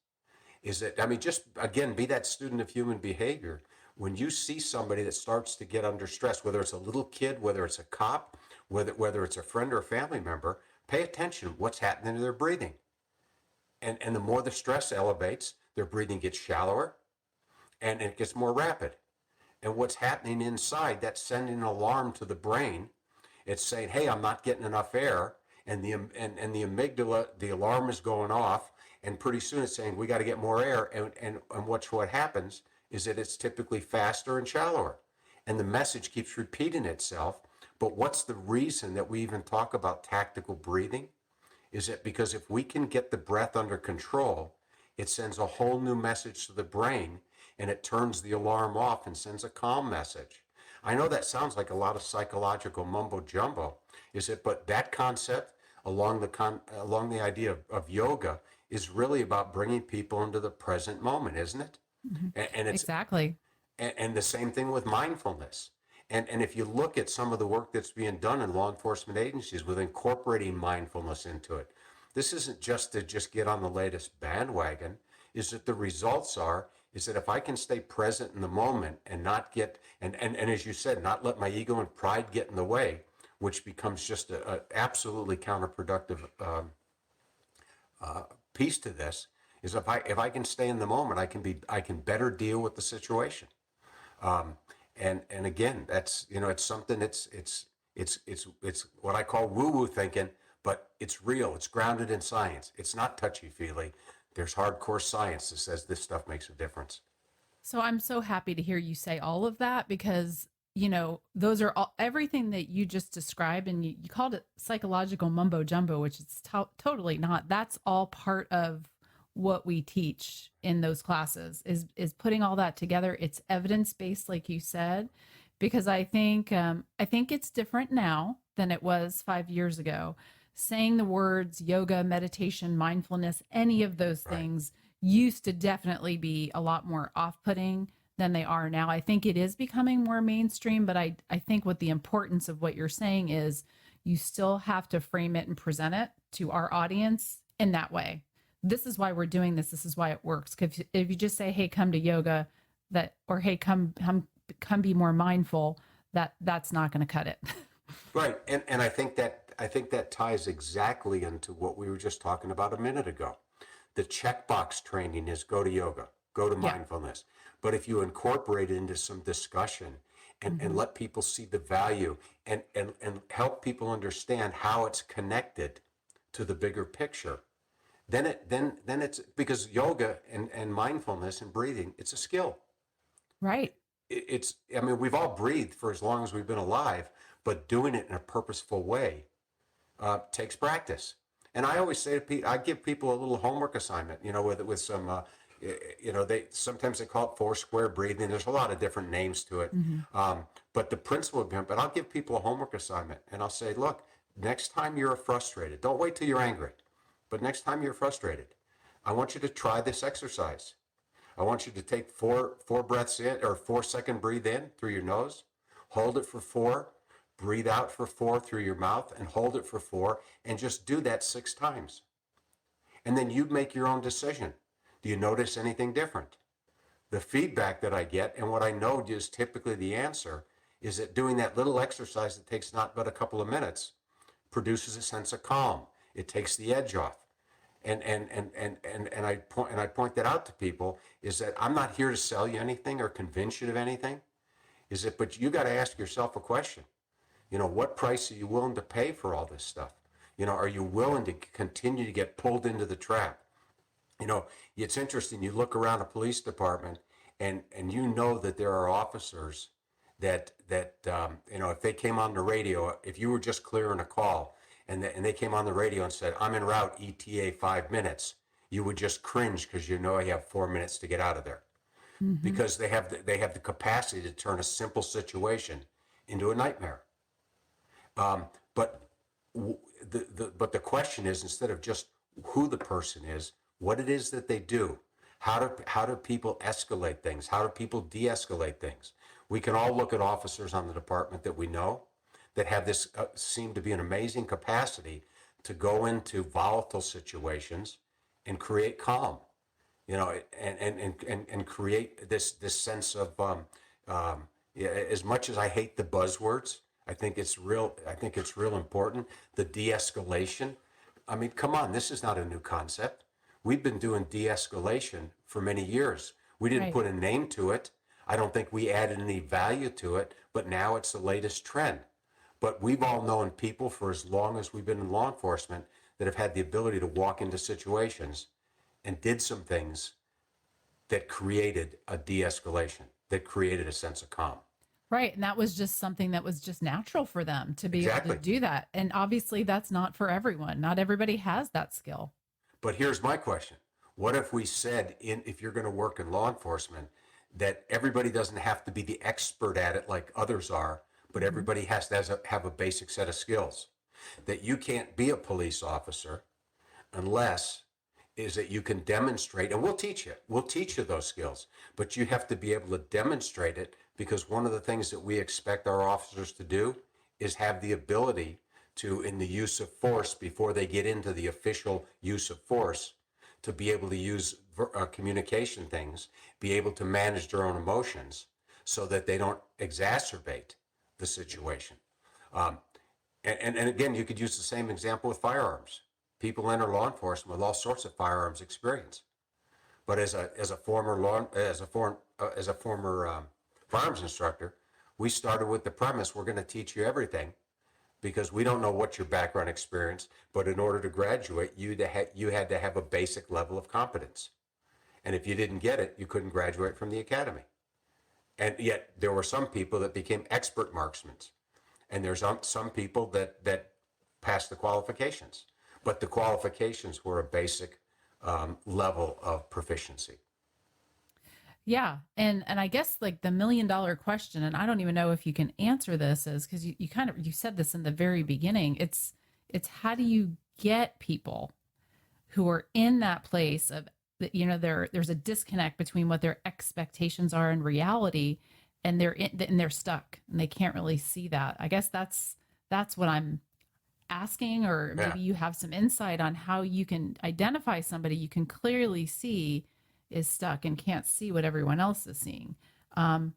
just again, be that student of human behavior. When you see somebody that starts to get under stress, whether it's a little kid, whether it's a cop, whether it's a friend or a family member, pay attention to what's happening to their breathing. And the more the stress elevates, their breathing gets shallower and it gets more rapid. And what's happening inside, that's sending an alarm to the brain. It's saying, hey, I'm not getting enough air. And the amygdala, the alarm is going off. And pretty soon it's saying, we got to get more air. And what happens is that it's typically faster and shallower. And the message keeps repeating itself. But what's the reason that we even talk about tactical breathing? Is it because if we can get the breath under control, it sends a whole new message to the brain, and it turns the alarm off and sends a calm message. I know that sounds like a lot of psychological mumbo jumbo, but that concept along the idea of yoga is really about bringing people into the present moment, isn't it? Mm-hmm. And it's exactly. And the same thing with mindfulness. And if you look at some of the work that's being done in law enforcement agencies with incorporating mindfulness into it, this isn't just to get on the latest bandwagon. Is that the results is that if I can stay present in the moment and not get, and as you said, not let my ego and pride get in the way, which becomes just a absolutely counterproductive piece to this, is if I can stay in the moment, I can better deal with the situation. And again, that's, it's something, it's what I call woo-woo thinking, but it's real. It's grounded in science. It's not touchy-feely. There's hardcore science that says this stuff makes a difference. So I'm so happy to hear you say all of that, because, those are everything that you just described, and you called it psychological mumbo jumbo, which is totally not. That's all part of what we teach in those classes is putting all that together. It's evidence-based, like you said, because I think it's different now than it was 5 years ago. Saying the words yoga, meditation, mindfulness, any of those things used to definitely be a lot more off-putting than they are now. I think it is becoming more mainstream, but I think what the importance of what you're saying is you still have to frame it and present it to our audience in that way. this is why we're doing this. This is why it works. Because if you just say, hey, come to yoga, that, or hey, come be more mindful, that's not going to cut it. Right. And I think that ties exactly into what we were just talking about a minute ago. The checkbox training is go to yoga, go to Yeah. mindfulness. But if you incorporate it into some discussion and let people see the value and help people understand how it's connected to the bigger picture, then it's because yoga and mindfulness and breathing, it's a skill. Right. It's, I mean, we've all breathed for as long as we've been alive, but doing it in a purposeful way takes practice. And I always say to people, I give people a little homework assignment, with some, they sometimes they call it four square breathing. There's a lot of different names to it, but the principle of it. But I'll give people a homework assignment, and I'll say, look, next time you're frustrated, don't wait till you're angry, but next time you're frustrated, I want you to try this exercise. I want you to take four breaths in, or 4 second breathe in through your nose, hold it for 4, breathe out for 4 through your mouth, and hold it for 4, and just do that 6 times. And then you make your own decision. Do you notice anything different? The feedback that I get, and what I know is typically the answer, is that doing that little exercise that takes not but a couple of minutes produces a sense of calm. It takes the edge off. And I point that out to people, is that I'm not here to sell you anything or convince you of anything. But you got to ask yourself a question. What price are you willing to pay for all this stuff? Are you willing to continue to get pulled into the trap? It's interesting. You look around a police department, and you know that there are officers that if they came on the radio, if you were just clearing a call, and they came on the radio and said, I'm en route, ETA 5 minutes, you would just cringe because you have 4 minutes to get out of there. Because they have the capacity to turn a simple situation into a nightmare. But the question is, instead of just who the person is, what it is that they do. How do people escalate things? How do people de-escalate things? We can all look at officers on the department that we know that have this seem to be an amazing capacity to go into volatile situations and create calm, and create this sense of as much as I hate the buzzwords, I think it's real important. The de-escalation. I mean, come on, this is not a new concept. We've been doing de-escalation for many years. We didn't put a name to it. I don't think we added any value to it, but now it's the latest trend. But we've all known people for as long as we've been in law enforcement that have had the ability to walk into situations and did some things that created a de-escalation, that created a sense of calm. Right. And that was just something that was just natural for them to be able to do that. And obviously that's not for everyone. Not everybody has that skill. But here's my question. What if we said, if you're going to work in law enforcement, that everybody doesn't have to be the expert at it like others are, but everybody has to have a basic set of skills? That you can't be a police officer unless is that you can demonstrate, and we'll teach you those skills, but you have to be able to demonstrate it, because one of the things that we expect our officers to do is have the ability to, in the use of force, before they get into the official use of force, to be able to use communication things, be able to manage their own emotions so that they don't exacerbate the situation. And again, you could use the same example with firearms. People enter law enforcement with all sorts of firearms experience, but as a former firearms instructor, we started with the premise: we're going to teach you everything, because we don't know what your background experience, but in order to graduate, you had to have a basic level of competence, and if you didn't get it, you couldn't graduate from the academy. And yet there were some people that became expert marksmen, and there's some people that passed the qualifications, but the qualifications were a basic level of proficiency. Yeah. And I guess like the $1 million question, and I don't even know if you can answer this, is because you said this in the very beginning. It's how do you get people who are in that place of, there's a disconnect between what their expectations are in reality, and they're stuck and they can't really see that. I guess that's what I'm asking, or Yeah. maybe you have some insight on how you can identify somebody you can clearly see is stuck and can't see what everyone else is seeing. Um,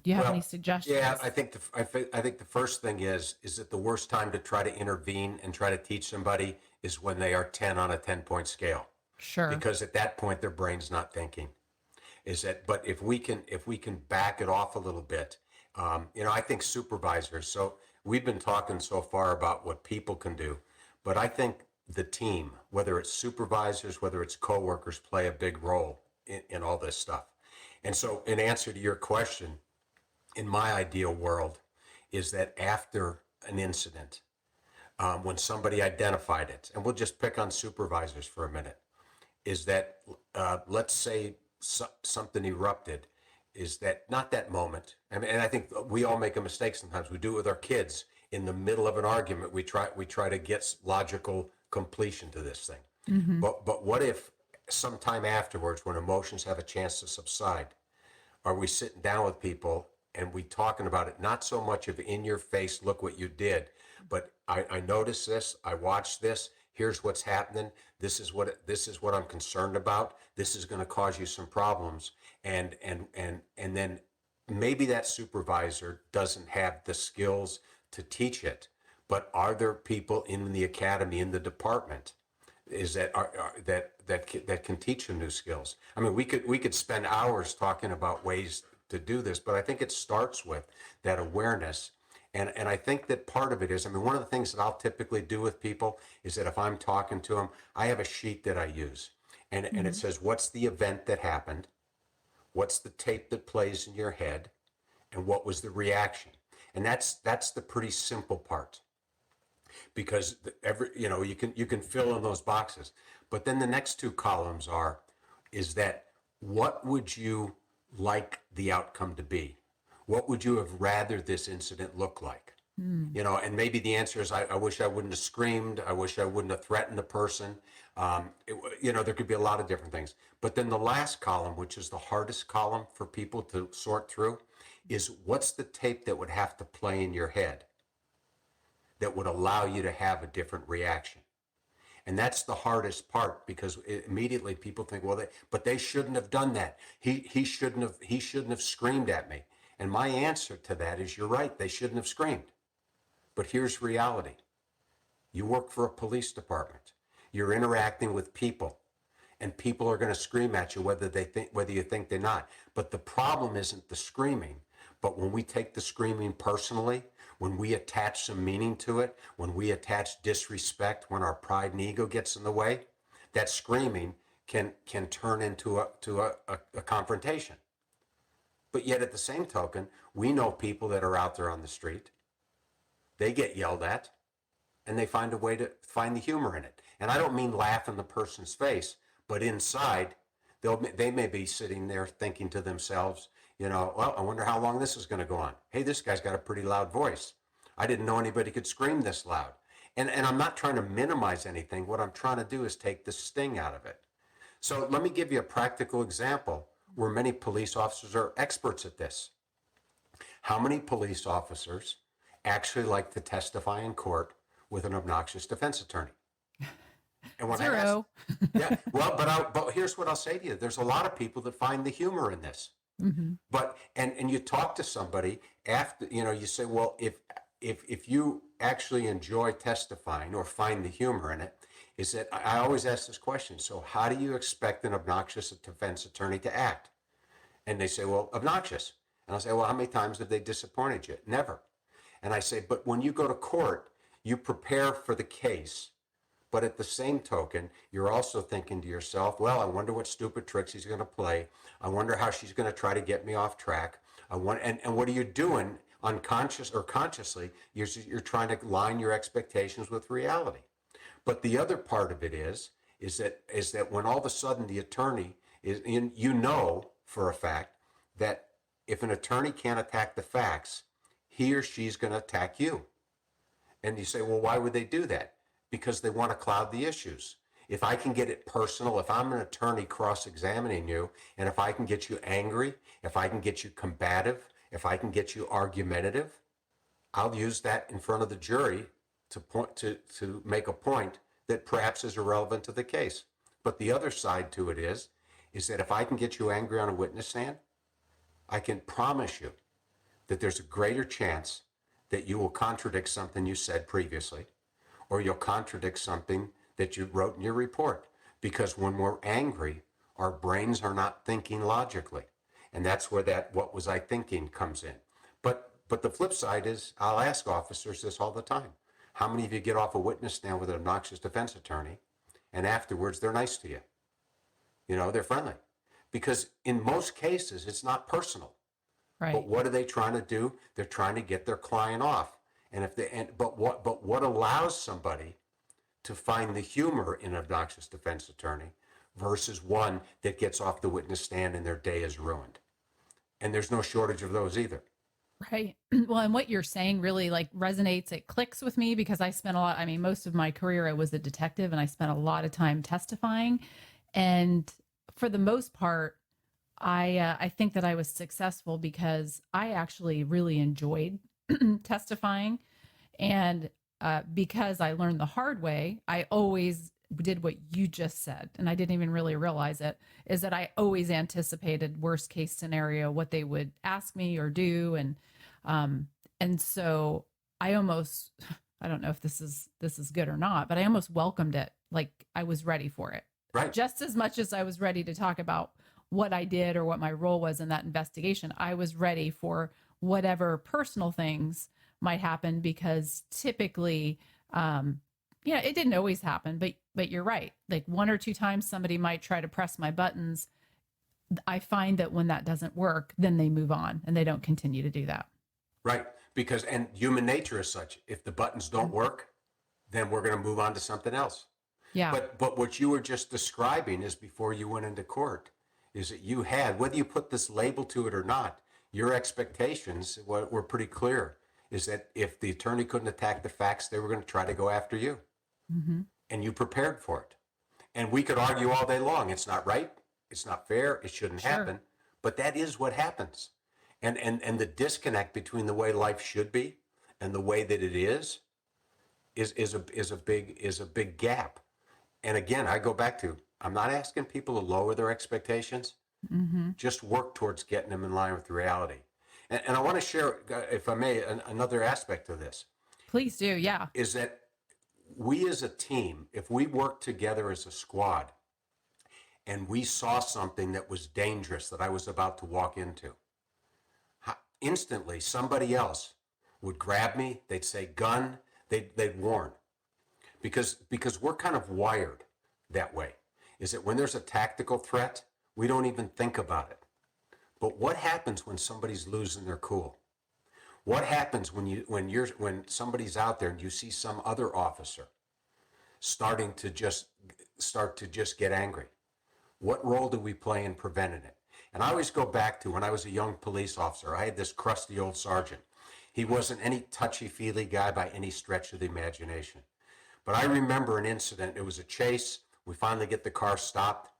do you have any Well, yeah, suggestions? I think the first thing is that the worst time to try to intervene and try to teach somebody is when they are 10 on a 10-point scale, Sure. because at that point their brain's not thinking. Is that, but if we can back it off a little bit, I think supervisors. So we've been talking so far about what people can do, but I think the team, whether it's supervisors, whether it's coworkers, play a big role in all this stuff. And so, in answer to your question, in my ideal world, is that after an incident, when somebody identified it, and we'll just pick on supervisors for a minute, is that let's say something erupted, is that not that moment. And I think we all make a mistake sometimes. We do it with our kids in the middle of an argument. We try to get logical completion to this thing. Mm-hmm. But what if sometime afterwards, when emotions have a chance to subside, are we sitting down with people and we talking about it, not so much of in your face, look what you did, but I noticed this, I watched this, here's what's happening, this is what I'm concerned about, this is going to cause you some problems, and then maybe that supervisor doesn't have the skills to teach it, but are there people in the academy, in the department, is that that can teach them new skills? I mean, we could spend hours talking about ways to do this, but I think it starts with that awareness. And I think that part of it is, I mean, one of the things that I'll typically do with people is that if I'm talking to them, I have a sheet that I use, and it says, what's the event that happened? What's the tape that plays in your head? And what was the reaction? And that's the pretty simple part, because you can fill in those boxes. But then the next two columns is that what would you like the outcome to be? What would you have rather this incident look like? And maybe the answer is, I wish I wouldn't have screamed. I wish I wouldn't have threatened the person. There could be a lot of different things. But then the last column, which is the hardest column for people to sort through, is what's the tape that would have to play in your head that would allow you to have a different reaction? And that's the hardest part, because immediately people think, well, they shouldn't have done that. He shouldn't have screamed at me. And my answer to that is, you're right, they shouldn't have screamed. But here's reality. You work for a police department. You're interacting with people, and people are going to scream at you whether you think they're not. But the problem isn't the screaming, but when we take the screaming personally, when we attach some meaning to it, when we attach disrespect, when our pride and ego gets in the way, that screaming can turn into a confrontation. But yet at the same token, we know people that are out there on the street. They get yelled at, and they find a way to find the humor in it. And I don't mean laugh in the person's face, but inside, they may be sitting there thinking to themselves, well, I wonder how long this is going to go on. Hey, this guy's got a pretty loud voice. I didn't know anybody could scream this loud. And I'm not trying to minimize anything. What I'm trying to do is take the sting out of it. So let me give you a practical example where many police officers are experts at this. How many police officers actually like to testify in court with an obnoxious defense attorney? And when Zero. yeah, well, but here's what I'll say to you. There's a lot of people that find the humor in this. Mm-hmm. But and you talk to somebody after, you say, well, if you actually enjoy testifying or find the humor in it, is that I always ask this question. So how do you expect an obnoxious defense attorney to act? And they say, well, obnoxious. And I'll say, well, how many times have they disappointed you? Never. And I say, but when you go to court, you prepare for the case. But at the same token, you're also thinking to yourself, well, I wonder what stupid tricks he's going to play. I wonder how she's going to try to get me off track. And what are you doing unconscious or consciously? You're trying to line your expectations with reality. But the other part of it is that when all of a sudden the attorney is in, for a fact that if an attorney can't attack the facts, he or she's going to attack you. And you say, well, why would they do that? Because they want to cloud the issues. If I can get it personal, if I'm an attorney cross-examining you, and if I can get you angry, if I can get you combative, if I can get you argumentative, I'll use that in front of the jury to point to make a point that perhaps is irrelevant to the case. But the other side to it is that if I can get you angry on a witness stand, I can promise you that there's a greater chance that you will contradict something you said previously, or you'll contradict something that you wrote in your report. Because when we're angry, our brains are not thinking logically. And that's where that "what was I thinking" comes in. But the flip side is, I'll ask officers this all the time. How many of you get off a witness stand with an obnoxious defense attorney and afterwards they're nice to you? You know, they're friendly. Because in most cases, it's not personal. Right. But what are they trying to do? They're trying to get their client off. But what allows somebody to find the humor in an obnoxious defense attorney versus one that gets off the witness stand and their day is ruined? And there's no shortage of those either. Right. Well, and what you're saying really like resonates. It clicks with me because I spent a lot, I mean, most of my career, I was a detective and I spent a lot of time testifying. And for the most part, I think that I was successful because I actually really enjoyed testifying. And because I learned the hard way, I always did what you just said. And I didn't even really realize it, is that I always anticipated worst case scenario, what they would ask me or do. And so I almost, I don't know if this is good or not, but I almost welcomed it. Like I was ready for it. Right. Just as much as I was ready to talk about what I did or what my role was in that investigation, I was ready for whatever personal things might happen, because typically, it didn't always happen, but you're right. Like one or two times somebody might try to press my buttons. I find that when that doesn't work, then they move on and they don't continue to do that. Right. Because, and human nature is such, if the buttons don't work, then we're going to move on to something else. Yeah. But what you were just describing is, before you went into court, is that you had, whether you put this label to it or not, your expectations were pretty clear, is that if the attorney couldn't attack the facts, they were going to try to go after you. Mm-hmm. And you prepared for it. And we could argue all day long, it's not right, it's not fair, it shouldn't happen. But that is what happens. And the disconnect between the way life should be and the way that it is a big gap. And again, I go back to, I'm not asking people to lower their expectations. Mm-hmm. Just work towards getting them in line with reality. And I want to share, if I may, another aspect of this. Please do. Yeah. Is that we as a team, if we work together as a squad and we saw something that was dangerous that I was about to walk into, instantly somebody else would grab me, they'd say gun, they'd warn. Because we're kind of wired that way. Is that when there's a tactical threat, we don't even think about it. But what happens when somebody's losing their cool? What happens when somebody's out there and you see some other officer start to just get angry? What role do we play in preventing it? And I always go back to when I was a young police officer. I had this crusty old sergeant. He wasn't any touchy-feely guy by any stretch of the imagination. But I remember an incident. It was a chase. We finally get the car stopped.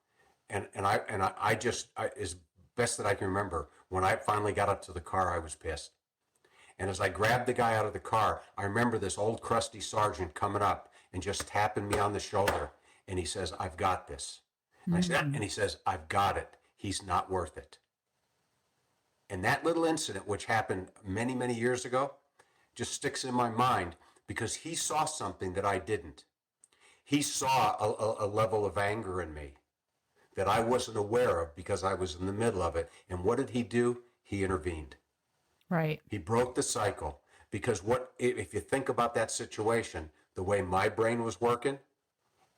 And I just, as best that I can remember, when I finally got up to the car, I was pissed. And as I grabbed the guy out of the car, I remember this old crusty sergeant coming up and just tapping me on the shoulder. And he says, "I've got this." And I said, and he says, "I've got it. He's not worth it." And that little incident, which happened many, many years ago, just sticks in my mind because he saw something that I didn't. He saw a level of anger in me that I wasn't aware of because I was in the middle of it. And what did he do? He intervened. Right. He broke the cycle, because if you think about that situation, the way my brain was working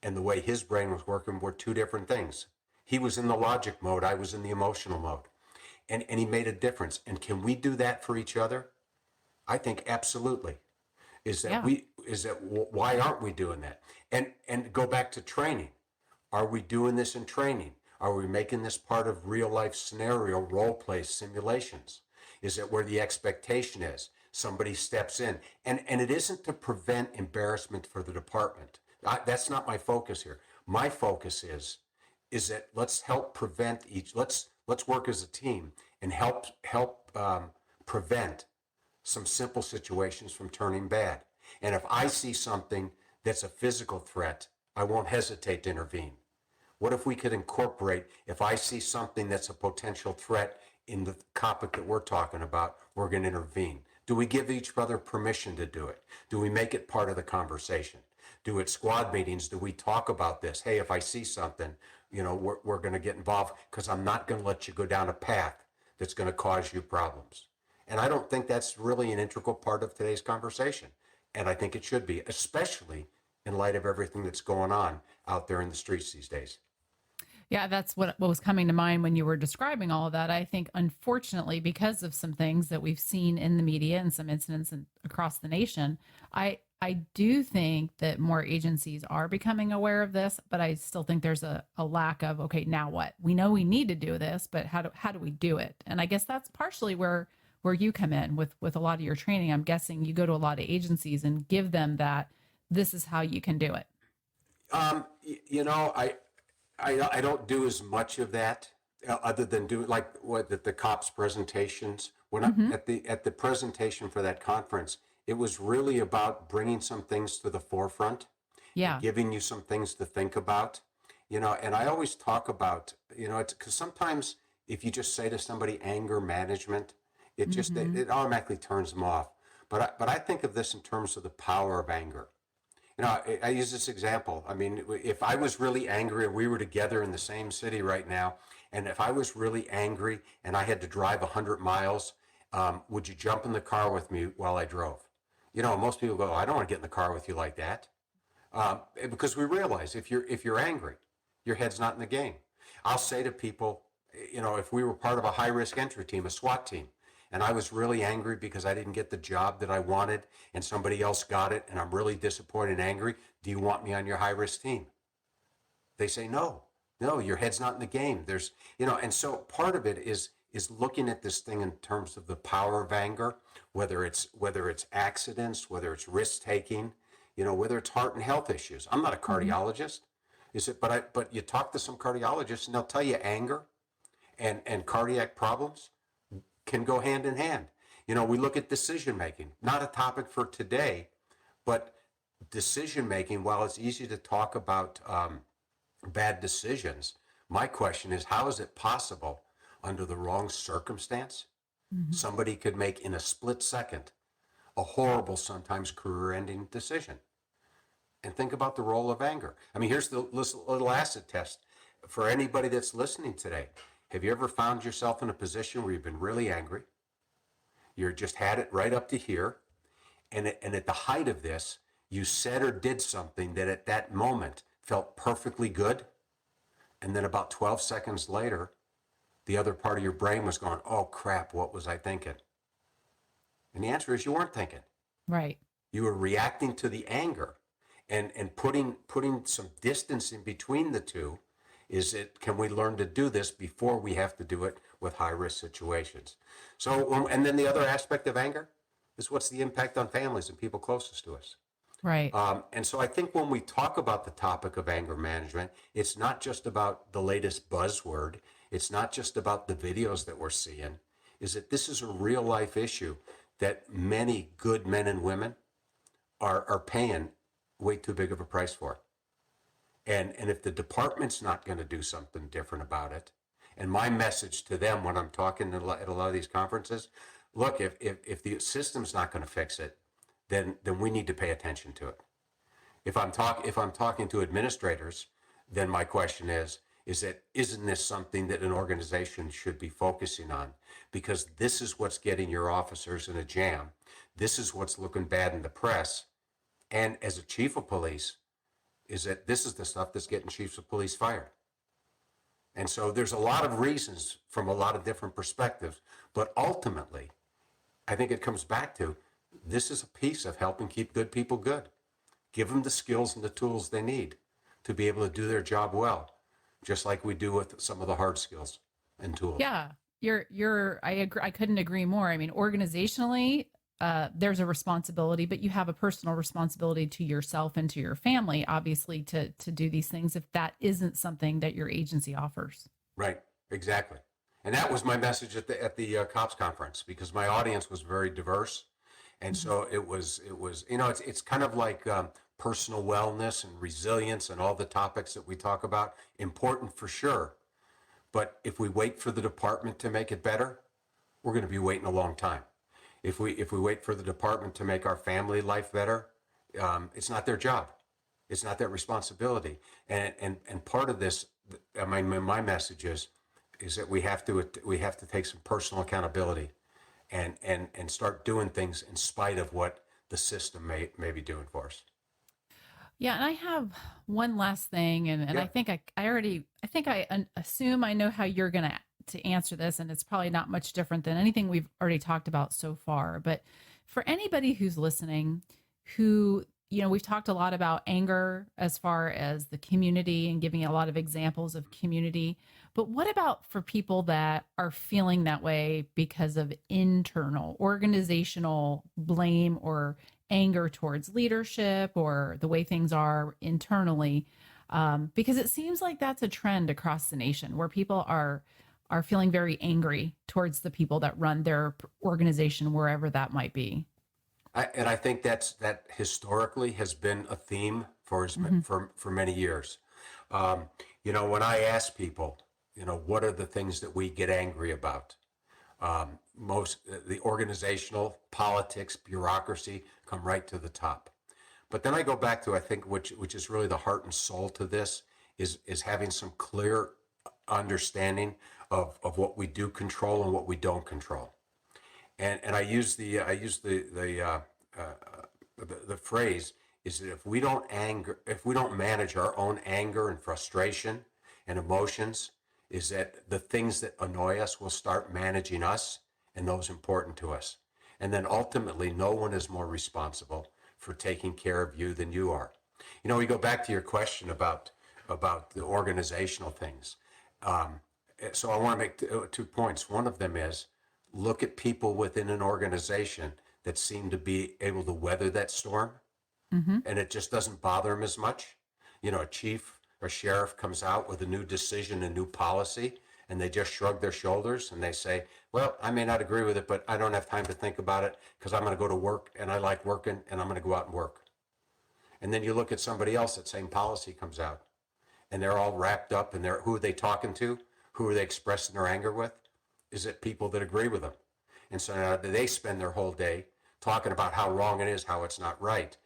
and the way his brain was working were two different things. He was in the logic mode. I was in the emotional mode. And he made a difference. And can we do that for each other? I think absolutely. Why aren't we doing that? And go back to training. Are we doing this in training? Are we making this part of real life scenario role play simulations? Is it where the expectation is? Somebody steps in. And it isn't to prevent embarrassment for the department. That's not my focus here. My focus is that let's help prevent let's work as a team and help prevent some simple situations from turning bad. And if I see something that's a physical threat, I won't hesitate to intervene. What if we could incorporate, if I see something that's a potential threat in the topic that we're talking about, we're going to intervene. Do we give each other permission to do it? Do we make it part of the conversation? Do at squad meetings, do we talk about this? Hey, if I see something, we're going to get involved because I'm not going to let you go down a path that's going to cause you problems. And I don't think that's really an integral part of today's conversation. And I think it should be, especially in light of everything that's going on out there in the streets these days. Yeah, that's what was coming to mind when you were describing all of that. I think, unfortunately, because of some things that we've seen in the media and some incidents across the nation, I do think that more agencies are becoming aware of this, but I still think there's a lack of, okay, now what? We know we need to do this, but how do we do it? And I guess that's partially where you come in with a lot of your training. I'm guessing you go to a lot of agencies and give them that this is how you can do it. I don't do as much of that other than do like what the cops presentations. When I at the presentation for that conference, it was really about bringing some things to the forefront, Yeah. giving you some things to think about, and I always talk about, it's because sometimes if you just say to somebody anger management, it just it automatically turns them off. But I think of this in terms of the power of anger. I use this example. I mean, if I was really angry and we were together in the same city right now, and if I was really angry and I had to drive 100 miles, would you jump in the car with me while I drove? Most people go, I don't want to get in the car with you like that. Because we realize if you're angry, your head's not in the game. I'll say to people, if we were part of a high risk entry team, a SWAT team, and I was really angry because I didn't get the job that I wanted and somebody else got it, and I'm really disappointed and angry, do you want me on your high risk team? They say, no, your head's not in the game. There's, and so part of it is looking at this thing in terms of the power of anger, whether it's accidents, whether it's risk taking, whether it's heart and health issues. I'm not a cardiologist, but you talk to some cardiologists and they'll tell you anger and cardiac problems can go hand in hand. We look at decision making, not a topic for today, but decision making. While it's easy to talk about bad decisions, my question is, how is it possible under the wrong circumstance, somebody could make in a split second a horrible, sometimes career-ending decision? And think about the role of anger. I mean, here's the little acid test for anybody that's listening today. Have you ever found yourself in a position where you've been really angry? You just had it right up to here. And at the height of this, you said or did something that at that moment felt perfectly good. And then about 12 seconds later, the other part of your brain was going, oh crap, what was I thinking? And the answer is you weren't thinking. Right. You were reacting to the anger and putting some distance in between the two. Can we learn to do this before we have to do it with high risk situations? So, and then the other aspect of anger is what's the impact on families and people closest to us? Right. And so I think when we talk about the topic of anger management, it's not just about the latest buzzword. It's not just about the videos that we're seeing. Is that this is a real life issue that many good men and women are paying way too big of a price for. And if the department's not going to do something different about it, and my message to them when I'm talking at a lot of these conferences, look, if the system's not going to fix it, then we need to pay attention to it. If I'm talking to administrators, then my question isn't this something that an organization should be focusing on? Because this is what's getting your officers in a jam. This is what's looking bad in the press. And as a chief of police, is that this is the stuff that's getting chiefs of police fired. And so there's a lot of reasons from a lot of different perspectives, but ultimately, I think it comes back to, this is a piece of helping keep good people good. Give them the skills and the tools they need to be able to do their job well, just like we do with some of the hard skills and tools. Yeah, I agree. I couldn't agree more. I mean, organizationally, there's a responsibility, but you have a personal responsibility to yourself and to your family, obviously, to do these things if that isn't something that your agency offers. Right, exactly. And that was my message at the cops conference, because my audience was very diverse. And Mhm. so it's kind of like personal wellness and resilience and all the topics that we talk about, important for sure. But if we wait for the department to make it better, we're going to be waiting a long time. If we wait for the department to make our family life better, it's not their job. It's not their responsibility. And part of this, I mean, my message is that we have to take some personal accountability and start doing things in spite of what the system may be doing for us. Yeah, and I have one last thing, and I Yeah. think I think assume I know how you're gonna to answer this, and it's probably not much different than anything we've already talked about so far. But for anybody who's listening, who we've talked a lot about anger as far as the community and giving a lot of examples of community. But what about for people that are feeling that way because of internal organizational blame or anger towards leadership or the way things are internally? Because it seems like that's a trend across the nation where people are feeling very angry towards the people that run their organization, wherever that might be. And I think that historically has been a theme Hmm. for many years. When I ask people, what are the things that we get angry about? Most the organizational politics, bureaucracy come right to the top. But then I go back to, I think, which is really the heart and soul to this, is having some clear understanding of what we do control and what we don't control. And I use the phrase is that if we don't manage our own anger and frustration and emotions, is that the things that annoy us will start managing us and those important to us. And then ultimately, no one is more responsible for taking care of you than you are. We go back to your question about the organizational things. Um, so I want to make 2 points. One of them is look at people within an organization that seem to be able to weather that storm, Hmm. and it just doesn't bother them as much. A chief or sheriff comes out with a new decision, a new policy, and they just shrug their shoulders and they say, well, I may not agree with it, but I don't have time to think about it because I'm going to go to work and I like working and I'm going to go out and work. And then you look at somebody else, that same policy comes out and they're all wrapped up, and who are they talking to? Who are they expressing their anger with? Is it people that agree with them? And so now they spend their whole day talking about how wrong it is, how it's not right.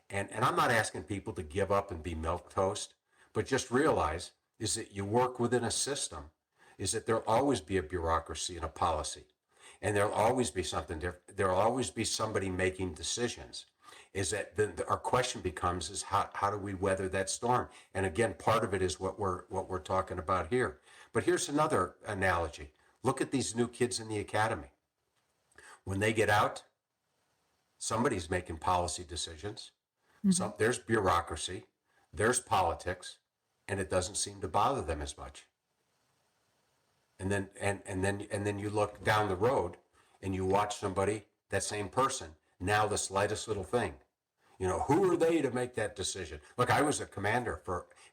And I'm not asking people to give up and be milk toast, but just realize is that you work within a system, is that there'll always be a bureaucracy and a policy. And there'll always be something different. There'll always be somebody making decisions. Is that our question becomes is how do we weather that storm? And again, part of it is what we're talking about here. But here's another analogy. Look at these new kids in the academy. When they get out, somebody's making policy decisions. Hmm. There's bureaucracy, there's politics, and it doesn't seem to bother them as much. And then you look down the road and you watch somebody, that same person, now the slightest little thing. Who are they to make that decision? Look, I was a commander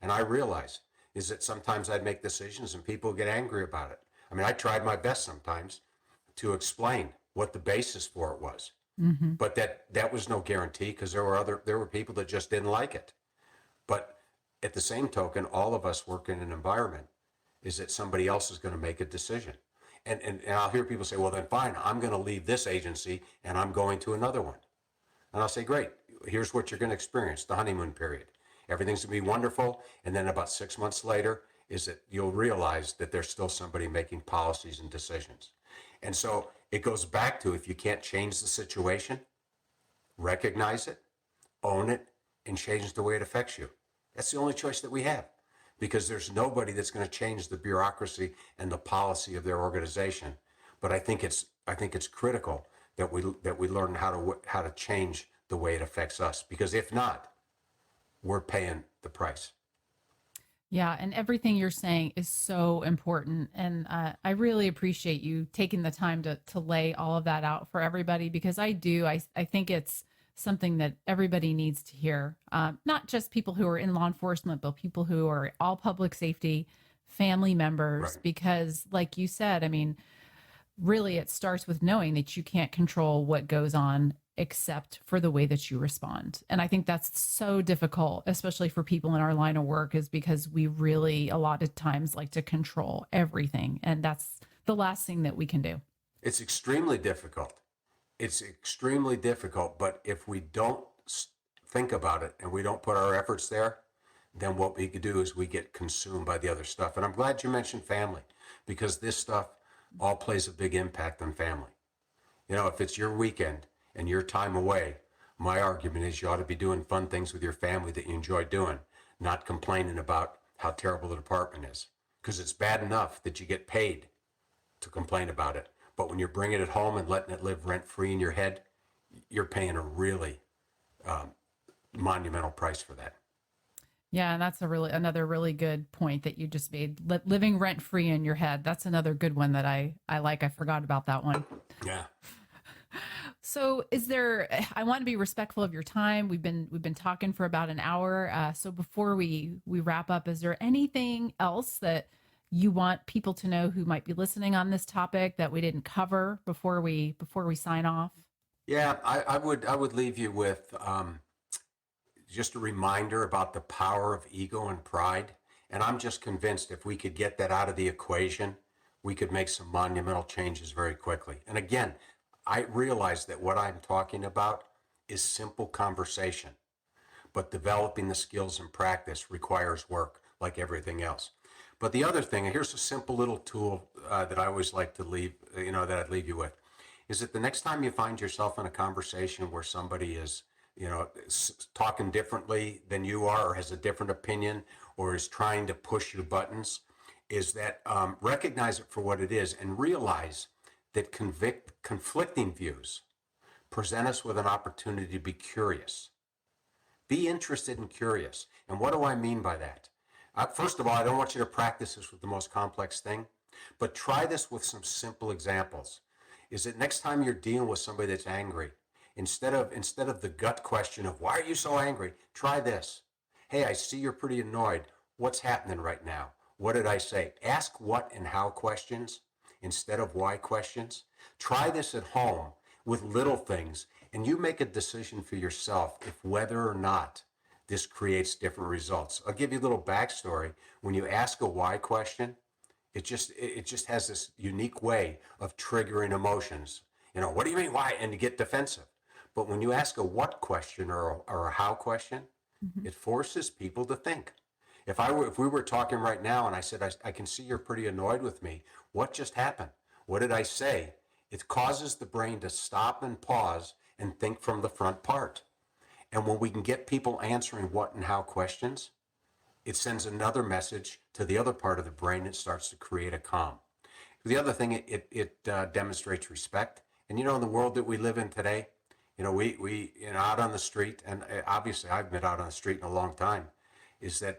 and I realized is that sometimes I'd make decisions and people get angry about it. I mean, I tried my best sometimes to explain what the basis for it was. Hmm. But that was no guarantee because there were people that just didn't like it. But at the same token, all of us work in an environment is that somebody else is going to make a decision. And I'll hear people say, well, then fine, I'm going to leave this agency and I'm going to another one. And I'll say, great, here's what you're going to experience, the honeymoon period. Everything's going to be wonderful. And then about 6 months later is that you'll realize that there's still somebody making policies and decisions. And so it goes back to if you can't change the situation, recognize it, own it, and change the way it affects you. That's the only choice that we have because there's nobody that's going to change the bureaucracy and the policy of their organization. But I think it's critical that we learn how to change the way it affects us because if not, we're paying the price. Yeah, and everything you're saying is so important, and I really appreciate you taking the time to lay all of that out for everybody because I think it's something that everybody needs to hear, not just people who are in law enforcement, but people who are all public safety, family members, Right. because like you said, I mean, really it starts with knowing that you can't control what goes on except for the way that you respond. And I think that's so difficult, especially for people in our line of work, is because we really, a lot of times, like to control everything. And that's the last thing that we can do. It's extremely difficult. But if we don't think about it and we don't put our efforts there, then what we could do is we get consumed by the other stuff. And I'm glad you mentioned family, because this stuff all plays a big impact on family. If it's your weekend and your time away, my argument is you ought to be doing fun things with your family that you enjoy doing, not complaining about how terrible the department is. Because it's bad enough that you get paid to complain about it. But when you're bringing it home and letting it live rent-free in your head, you're paying a really monumental price for that. Yeah, and that's another really good point that you just made. Living rent free in your head. That's another good one that I like. I forgot about that one. Yeah. So, I want to be respectful of your time. We've been talking for about an hour. So before we wrap up, is there anything else that you want people to know who might be listening on this topic that we didn't cover before we sign off? Yeah, I would leave you with just a reminder about the power of ego and pride. And I'm just convinced if we could get that out of the equation, we could make some monumental changes very quickly. And again, I realize that what I'm talking about is simple conversation, but developing the skills and practice requires work like everything else. But the other thing, and here's a simple little tool that I always like to leave, that I'd leave you with, is that the next time you find yourself in a conversation where somebody is talking differently than you are, or has a different opinion, or is trying to push your buttons, is that recognize it for what it is and realize that conflicting views present us with an opportunity to be curious. Be interested and curious. And what do I mean by that? First of all, I don't want you to practice this with the most complex thing, but try this with some simple examples. Is that next time you're dealing with somebody that's angry, instead of the gut question of why are you so angry, try this. Hey, I see you're pretty annoyed. What's happening right now? What did I say? Ask what and how questions instead of why questions. Try this at home with little things, and you make a decision for yourself if whether or not this creates different results. I'll give you a little backstory. When you ask a why question, it just has this unique way of triggering emotions. What do you mean why? And you get defensive. But when you ask a what question or a how question, it forces people to think. If we were talking right now and I said, I can see you're pretty annoyed with me. What just happened? What did I say? It causes the brain to stop and pause and think from the front part. And when we can get people answering what and how questions, it sends another message to the other part of the brain. It starts to create a calm. The other thing, it demonstrates respect. And in the world that we live in today, we out on the street, and obviously I've been out on the street in a long time,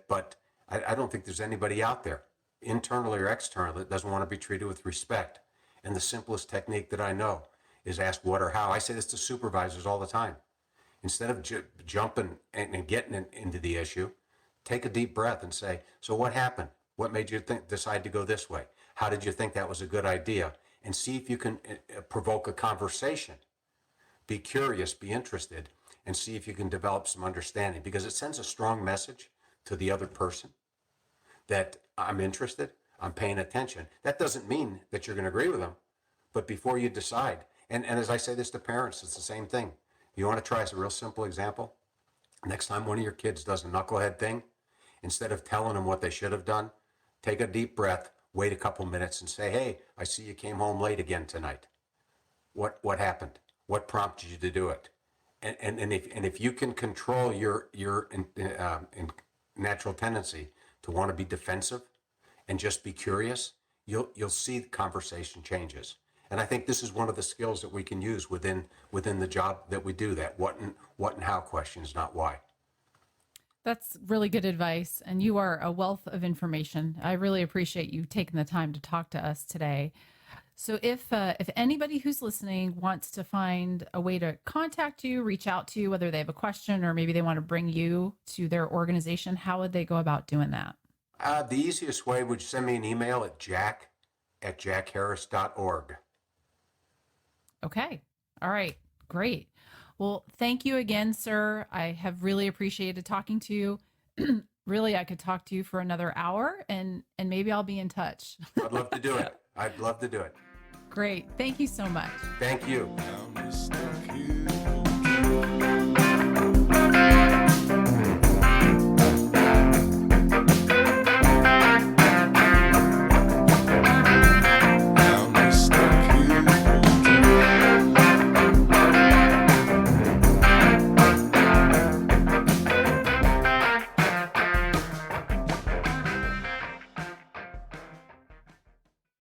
but I don't think there's anybody out there, internally or externally, that doesn't want to be treated with respect. And the simplest technique that I know is ask what or how. I say this to supervisors all the time. Instead of jumping and getting into the issue, take a deep breath and say, so what happened? What made you decide to go this way? How did you think that was a good idea? And see if you can provoke a conversation. Be curious, be interested, and see if you can develop some understanding, because it sends a strong message to the other person that I'm interested, I'm paying attention. That doesn't mean that you're going to agree with them, but before you decide, and as I say this to parents, it's the same thing. You want to try a real simple example? Next time one of your kids does a knucklehead thing, instead of telling them what they should have done, take a deep breath, wait a couple minutes and say, hey, I see you came home late again tonight. What happened? What prompted you to do it? And if you can control your natural tendency to want to be defensive and just be curious, you'll see the conversation changes. And I think this is one of the skills that we can use within the job that we do, that what and how questions, not why. That's really good advice. And you are a wealth of information. I really appreciate you taking the time to talk to us today. So if anybody who's listening wants to find a way to contact you, reach out to you, whether they have a question or maybe they want to bring you to their organization, how would they go about doing that? The easiest way would send me an email at jack@jackharris.org. Okay. All right. Great. Well, thank you again, sir. I have really appreciated talking to you. Really, I could talk to you for another hour and maybe I'll be in touch. I'd love to do it. I'd love to do it. Great. Thank you so much. Thank you. Now